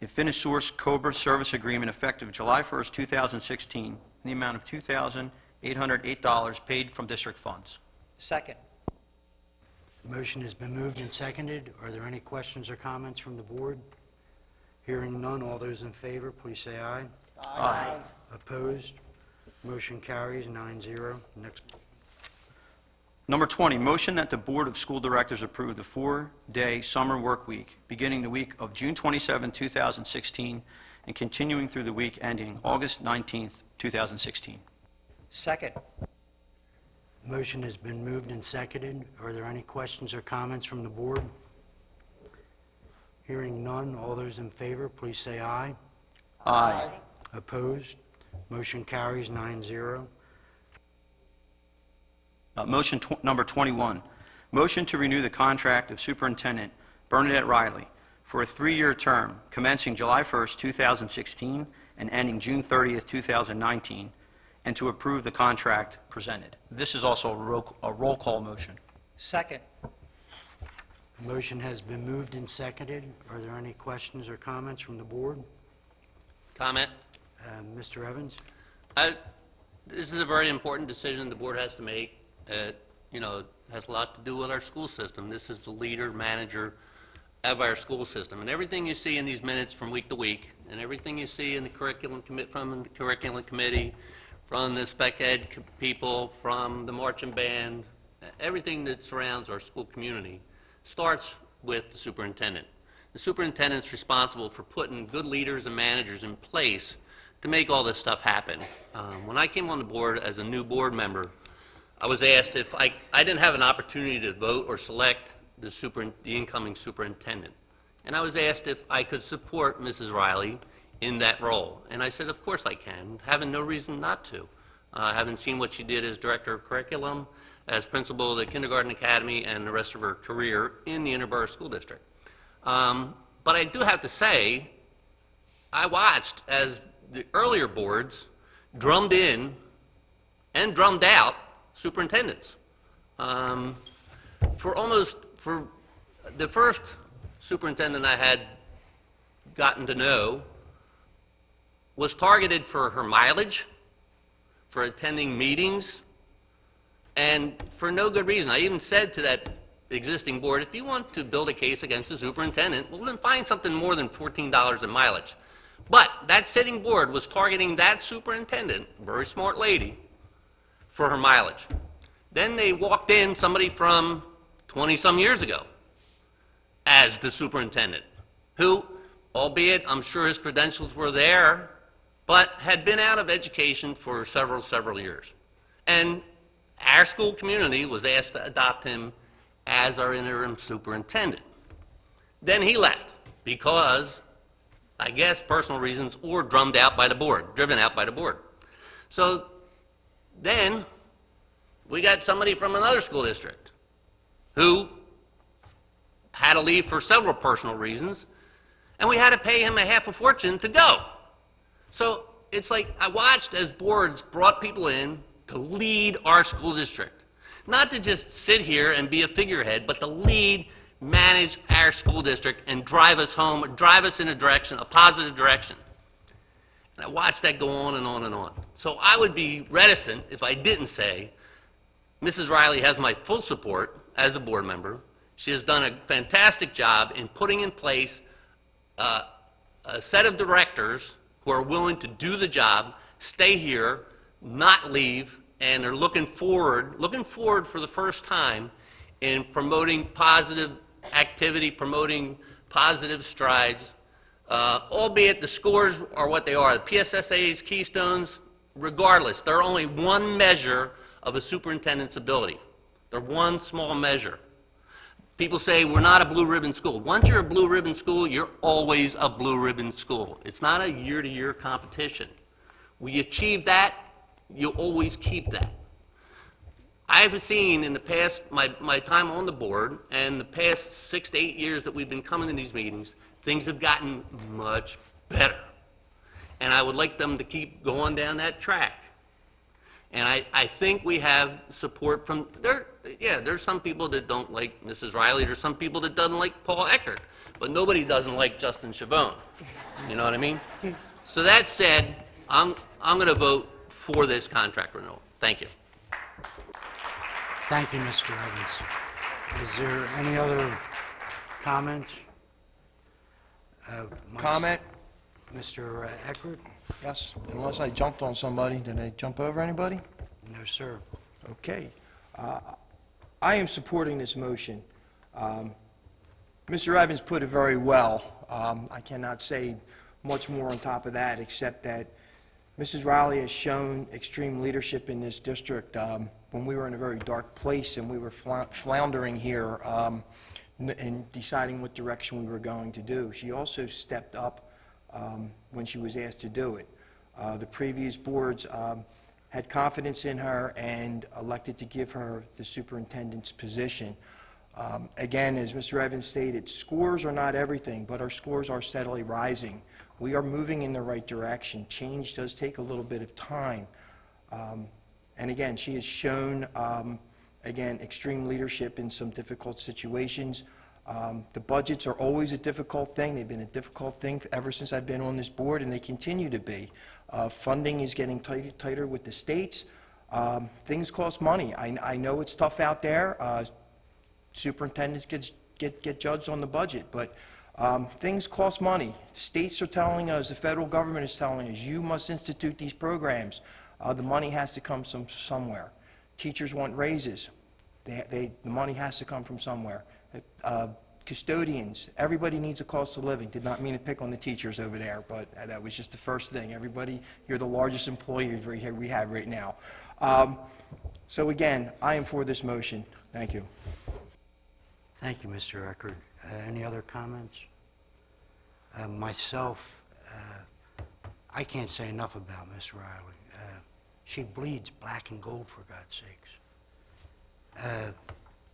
Infinisource Cobra Service Agreement effective July 1st, 2016, in the amount of $2,808 paid from district funds. Second. The motion has been moved and seconded. Are there any questions or comments from the board? Hearing none, all those in favor, please say aye. Aye. Opposed? Motion carries 9-0. Next. Number 20, motion that the Board of School Directors approve the 4-day summer work week beginning the week of June 27, 2016, and continuing through the week ending August 19, 2016. Second. Motion has been moved and seconded. Are there any questions or comments from the board? Hearing none, all those in favor, please say aye. Aye. Opposed? Motion carries 9-0. Motion number 21, motion to renew the contract of Superintendent Bernadette Riley for a 3-year term commencing July 1st, 2016 and ending June 30th, 2019, and to approve the contract presented. This is also a roll call motion. Second. The motion has been moved and seconded. Are there any questions or comments from the board? Comment? Mr. Evans? This is a very important decision the board has to make. It has a lot to do with our school system. This is the leader, manager of our school system. And everything you see in these minutes from week to week, and everything you see in the curriculum from the curriculum committee, from the spec ed people, from the marching band, everything that surrounds our school community starts with the superintendent. The superintendent's responsible for putting good leaders and managers in place to make all this stuff happen. When I came on the board as a new board member, I was asked if I didn't have an opportunity to vote or select the incoming superintendent. And I was asked if I could support Mrs. Riley in that role. And I said, of course I can, having no reason not to. Having seen what she did as director of curriculum, as principal of the kindergarten academy, and the rest of her career in the Interboro School District. But I do have to say, I watched as the earlier boards drummed in and drummed out superintendents. For the first superintendent I had gotten to know was targeted for her mileage, for attending meetings, and for no good reason. I even said to that existing board, if you want to build a case against the superintendent, well, then find something more than $14 in mileage. But that sitting board was targeting that superintendent, very smart lady, for her mileage. Then they walked in somebody from 20-some years ago as the superintendent, who, albeit I'm sure his credentials were there, but had been out of education for several years. And our school community was asked to adopt him as our interim superintendent. Then he left because, I guess, personal reasons, or driven out by the board. So then we got somebody from another school district who had to leave for several personal reasons, and we had to pay him a half a fortune to go. So it's like I watched as boards brought people in to lead our school district. Not to just sit here and be a figurehead, but to lead, manage our school district and drive us home, drive us in a positive direction. And I watched that go on and on and on. So I would be reticent if I didn't say Mrs. Riley has my full support as a board member. She has done a fantastic job in putting in place a set of directors who are willing to do the job, stay here, not leave, and are looking forward for the first time in promoting positive activity, promoting positive strides, albeit the scores are what they are. The PSSA's, Keystones, regardless, they're only one measure of a superintendent's ability. They're one small measure. People say we're not a blue ribbon school. Once you're a blue ribbon school, you're always a blue ribbon school. It's not a year-to-year competition. We achieve that, you'll always keep that. I've seen in the past, my time on the board, and the past 6 to 8 years that we've been coming to these meetings, things have gotten much better. And I would like them to keep going down that track. And I think we have support from, there's some people that don't like Mrs. Riley, there's some people that doesn't like Paul Eckert, but nobody doesn't like Justin Chavone. You know what I mean? So that said, I'm going to vote for this contract renewal. Thank you. Thank you, Mr. Evans. Is there any other comments? Comment? Mr. Eckert? Yes, unless I jumped on somebody. Did I jump over anybody? No, sir. Okay. I am supporting this motion. Mr. Evans put it very well. I cannot say much more on top of that except that Mrs. Riley has shown extreme leadership in this district when we were in a very dark place and we were floundering here in deciding what direction we were going to do. She also stepped up when she was asked to do it. The previous boards had confidence in her and elected to give her the superintendent's position. Again, as Mr. Evans stated, scores are not everything, but our scores are steadily rising. We are moving in the right direction. Change does take a little bit of time. And again, she has shown, again, extreme leadership in some difficult situations. The budgets are always a difficult thing. They've been a difficult thing ever since I've been on this board, and they continue to be. Funding is getting tighter with the states. Things cost money. I know it's tough out there. Superintendents get judged on the budget, but things cost money. States are telling us, the federal government is telling us, you must institute these programs. The money has to come somewhere. Teachers want raises. The money has to come from somewhere. Custodians, everybody needs a cost of living. Did not mean to pick on the teachers over there, but that was just the first thing. Everybody, you're the largest employer we have right now. So again, I am for this motion. Thank you. Thank you, Mr. Eckert. Any other comments? Myself, I can't say enough about Miss Riley. She bleeds black and gold, for God's sakes.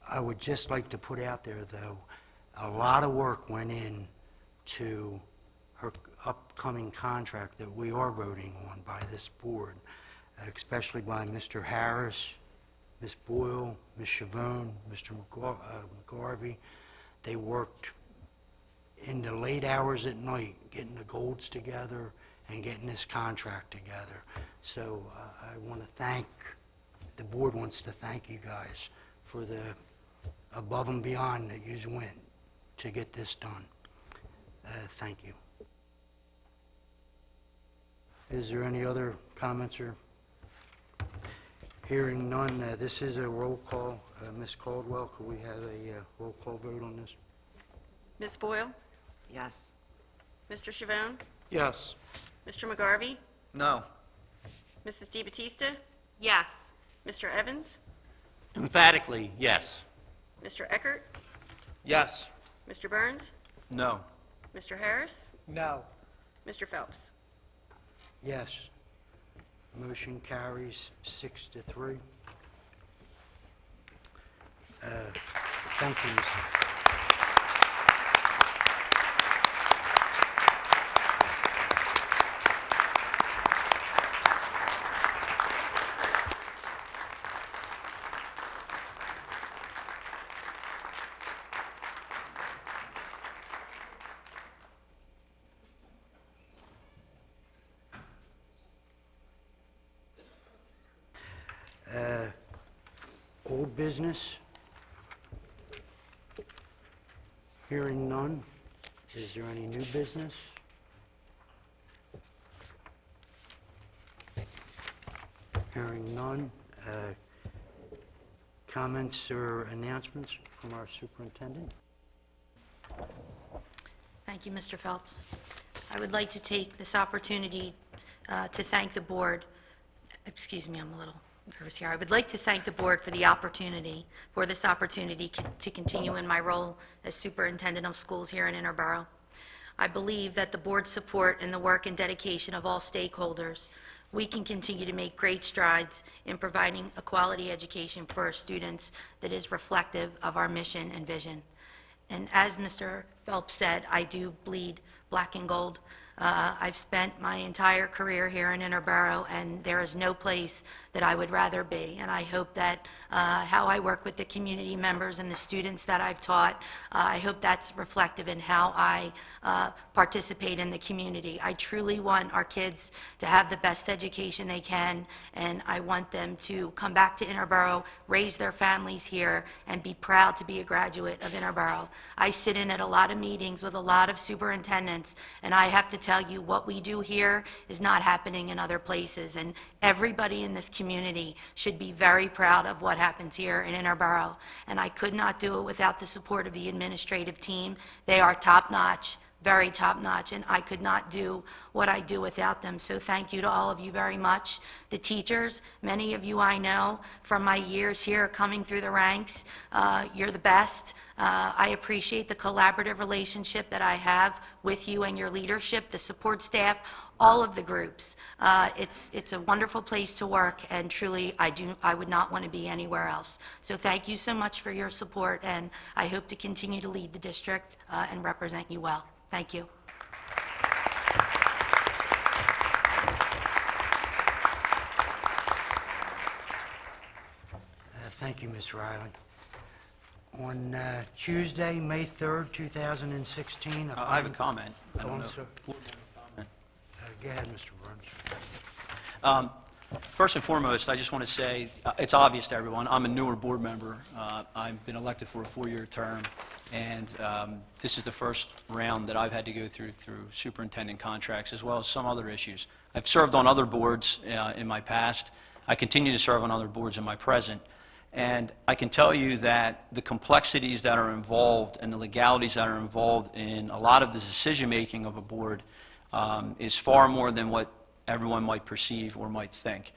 I would just like to put out there, though, a lot of work went in to her upcoming contract that we are voting on by this board, especially by Mr. Harris, Ms. Boyle, Ms. Chavone, Mr. McGarvey. They worked in the late hours at night getting the golds together and getting this contract together. So I want to thank, the board wants to thank you guys for the above and beyond that you went to get this done. Thank you. Is there any other comments or? Hearing none, this is a roll call. Ms. Caldwell, could we have a roll call vote on this? Ms. Boyle? Yes. Mr. Chavone? Yes. Mr. McGarvey? No. Mrs. DeBattista? Yes. Mr. Evans? Emphatically, yes. Mr. Eckert? Yes. Mr. Burns? No. Mr. Harris? No. Mr. Phelps? Yes. Motion carries 6-3. Thank you, Mr. Old business? Hearing none. Is there any new business? Hearing none. Comments or announcements from our superintendent? Thank you, Mr. Phelps. I would like to take this opportunity to thank the board. Excuse me, I'm a little nervous here. I would like to thank the board for this opportunity to continue in my role as superintendent of schools here in Interboro. I believe that the board's support and the work and dedication of all stakeholders, we can continue to make great strides in providing a quality education for our students that is reflective of our mission and vision. And as Mr. Phelps said, I do bleed black and gold. I've spent my entire career here in Interboro, and there is no place that I would rather be. And I hope that how I work with the community members and the students that I've taught, I hope that's reflective in how I participate in the community. I truly want our kids to have the best education they can, and I want them to come back to Interboro, raise their families here, and be proud to be a graduate of Interboro. I sit in at a lot of meetings with a lot of superintendents, and I have to tell you what we do here is not happening in other places, and everybody in this community should be very proud of what happens here in Interboro. And I could not do it without the support of the administrative team. They are top-notch, very top-notch, and I could not do what I do without them. So thank you to all of you very much. The teachers, many of you I know from my years here coming through the ranks, you're the best. I appreciate the collaborative relationship that I have with you and your leadership, the support staff, all of the groups. It's a wonderful place to work, and truly I would not want to be anywhere else. So thank you so much for your support, and I hope to continue to lead the district and represent you well. Thank you. Thank you, Ms. Riley. On Tuesday, May 3rd, 2016... I have a comment. I Oh, don't I'm know. sorry. Board member comment. Go ahead, Mr. Burns. First and foremost, I just want to say, it's obvious to everyone, I'm a newer board member. I've been elected for a 4-year term, and this is the first round that I've had to go through superintendent contracts, as well as some other issues. I've served on other boards in my past. I continue to serve on other boards in my present. And I can tell you that the complexities that are involved and the legalities that are involved in a lot of the decision-making of a board is far more than what everyone might perceive or might think.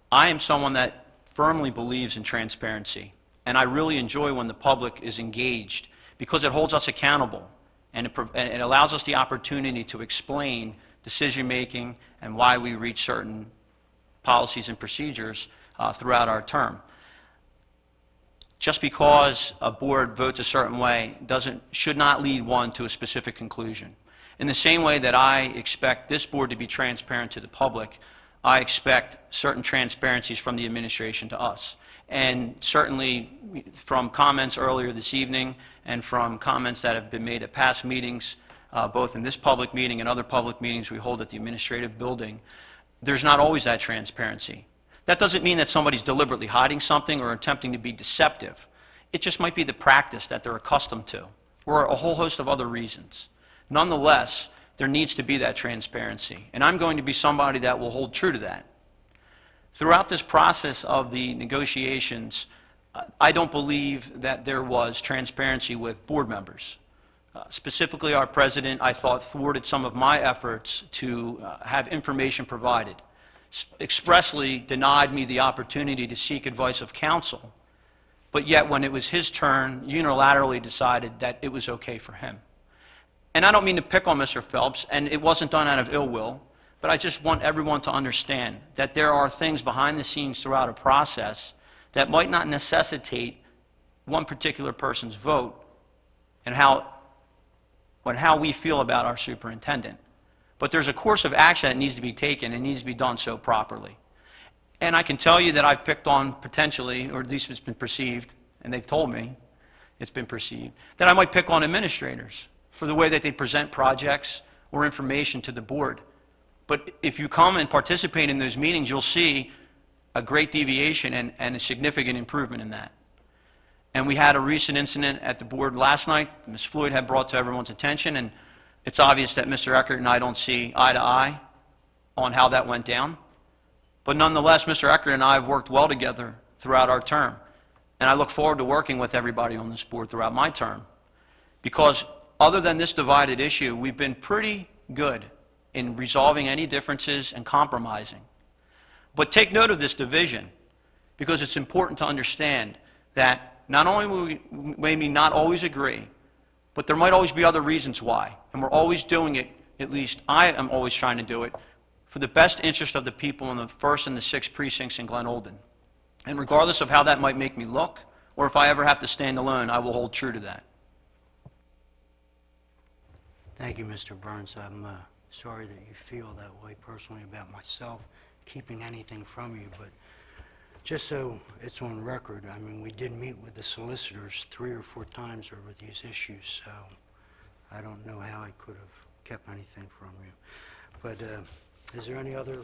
I am someone that firmly believes in transparency, and I really enjoy when the public is engaged because it holds us accountable and it allows us the opportunity to explain decision-making and why we reach certain policies and procedures throughout our term. Just because a board votes a certain way should not lead one to a specific conclusion. In the same way that I expect this board to be transparent to the public, I expect certain transparencies from the administration to us. And certainly from comments earlier this evening and from comments that have been made at past meetings, both in this public meeting and other public meetings we hold at the administrative building, there's not always that transparency. That doesn't mean that somebody's deliberately hiding something or attempting to be deceptive. It just might be the practice that they're accustomed to, or a whole host of other reasons. Nonetheless, there needs to be that transparency, and I'm going to be somebody that will hold true to that. Throughout this process of the negotiations, I don't believe that there was transparency with board members. Specifically, our president, I thought, thwarted some of my efforts to have information provided, expressly denied me the opportunity to seek advice of counsel, but yet when it was his turn, unilaterally decided that it was okay for him. And I don't mean to pick on Mr. Phelps, and it wasn't done out of ill will, but I just want everyone to understand that there are things behind the scenes throughout a process that might not necessitate one particular person's vote and how we feel about our superintendent. But there's a course of action that needs to be taken and needs to be done so properly. And I can tell you that I've picked on potentially, or at least it's been perceived, and they've told me it's been perceived, that I might pick on administrators for the way that they present projects or information to the board. But if you come and participate in those meetings, you'll see a great deviation and a significant improvement in that. And we had a recent incident at the board last night, Ms. Floyd had brought to everyone's attention, and it's obvious that Mr. Eckert and I don't see eye to eye on how that went down. But nonetheless, Mr. Eckert and I have worked well together throughout our term. And I look forward to working with everybody on this board throughout my term. Because other than this divided issue, we've been pretty good in resolving any differences and compromising. But take note of this division, because it's important to understand that not only may we not always agree, but there might always be other reasons why. And we're always doing it, at least I am always trying to do it, for the best interest of the people in the 1st and the 6th precincts in Glen Olden. And regardless of how that might make me look, or if I ever have to stand alone, I will hold true to that. Thank you, Mr. Burns. I'm sorry that you feel that way personally about myself, keeping anything from you, but just so it's on record, I mean, we did meet with the solicitors 3 or 4 times over these issues, so I don't know how I could have kept anything from you. But is there any other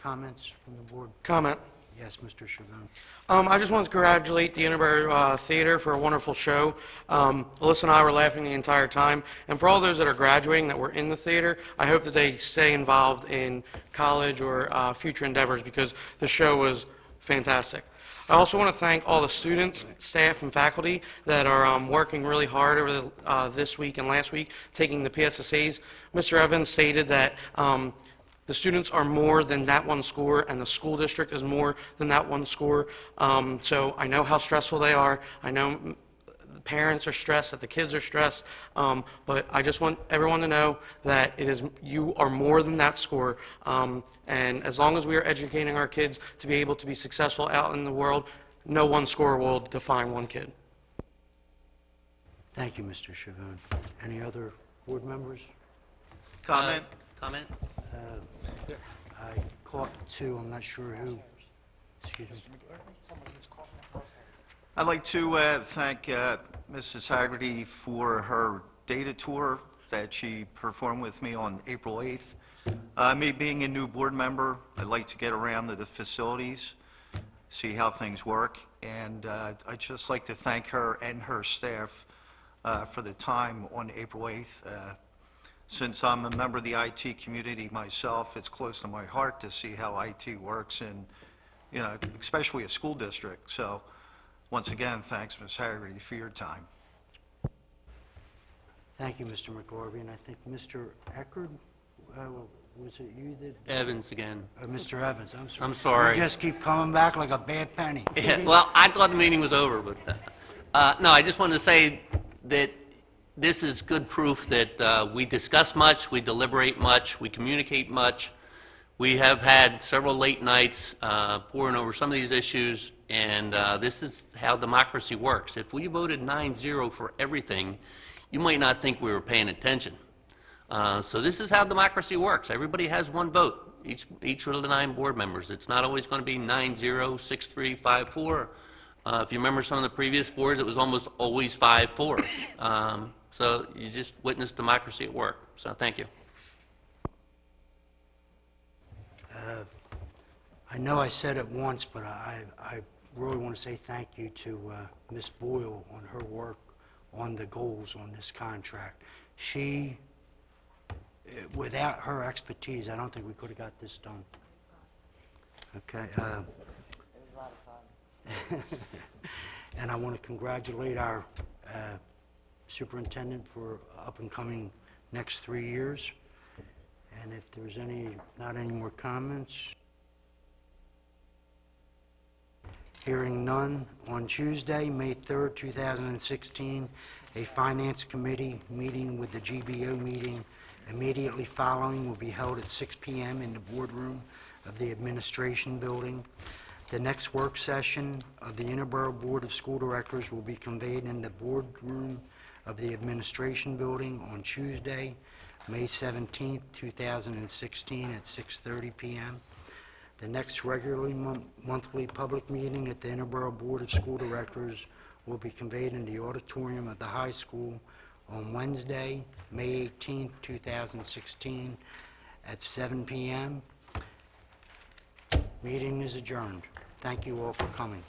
comments from the board? Comment. Yes, Mr. Chavon. I just want to congratulate the Interboro Theater for a wonderful show. Alyssa and I were laughing the entire time. And for all those that are graduating that were in the theater, I hope that they stay involved in college or future endeavors, because the show was fantastic. I also want to thank all the students, staff, and faculty that are working really hard over this week and last week, taking the PSSAs. Mr. Evans stated that the students are more than that one score, and the school district is more than that one score. So I know how stressful they are. I know the parents are stressed, that the kids are stressed. But I just want everyone to know that you are more than that score. And as long as we are educating our kids to be able to be successful out in the world, no one score will define one kid. Thank you, Mr. Chavon. Any other board members? Comment? I caught 2. I'm not sure who. Excuse me. I'd like to thank Mrs. Haggerty for her data tour that she performed with me on April 8th. Me being a new board member, I like to get around to the facilities, see how things work, and I'd just like to thank her and her staff for the time on April 8th. Since I'm a member of the IT community myself, it's close to my heart to see how IT works in, especially a school district. So, once again, thanks, Ms. Haggerty, for your time. Thank you, Mr. McGarvey, and I think Mr. Eckerd, was it you that... Evans again. Mr. Evans, I'm sorry. I'm sorry. You just keep coming back like a bad penny. Yeah, well, I thought the meeting was over, but no, I just wanted to say that this is good proof that we discuss much, we deliberate much, we communicate much. We have had several late nights poring over some of these issues, and this is how democracy works. If we voted 9-0 for everything, you might not think we were paying attention. So this is how democracy works. Everybody has one vote, each of the 9 board members. It's not always going to be 9-0, 6-3, 5-4. If you remember some of the previous boards, it was almost always 5-4. So you just witnessed democracy at work. So thank you. I know I said it once, but I really want to say thank you to Ms. Boyle on her work on the goals on this contract. She, without her expertise, I don't think we could have got this done. Okay. It was a lot of fun. And I want to congratulate our superintendent for up and coming next 3 years. And if there's not any more comments, hearing none, on Tuesday, May 3rd, 2016, a Finance Committee meeting with the GBO meeting immediately following will be held at 6 p.m. in the boardroom of the Administration Building. The next work session of the Interboro Board of School Directors will be convened in the boardroom of the Administration Building on Tuesday, May 17th, 2016 at 6:30 p.m. The next regularly monthly public meeting at the Interboro Board of School Directors will be convened in the auditorium of the high school on Wednesday, May 18th, 2016 at 7 p.m. Meeting is adjourned. Thank you all for coming.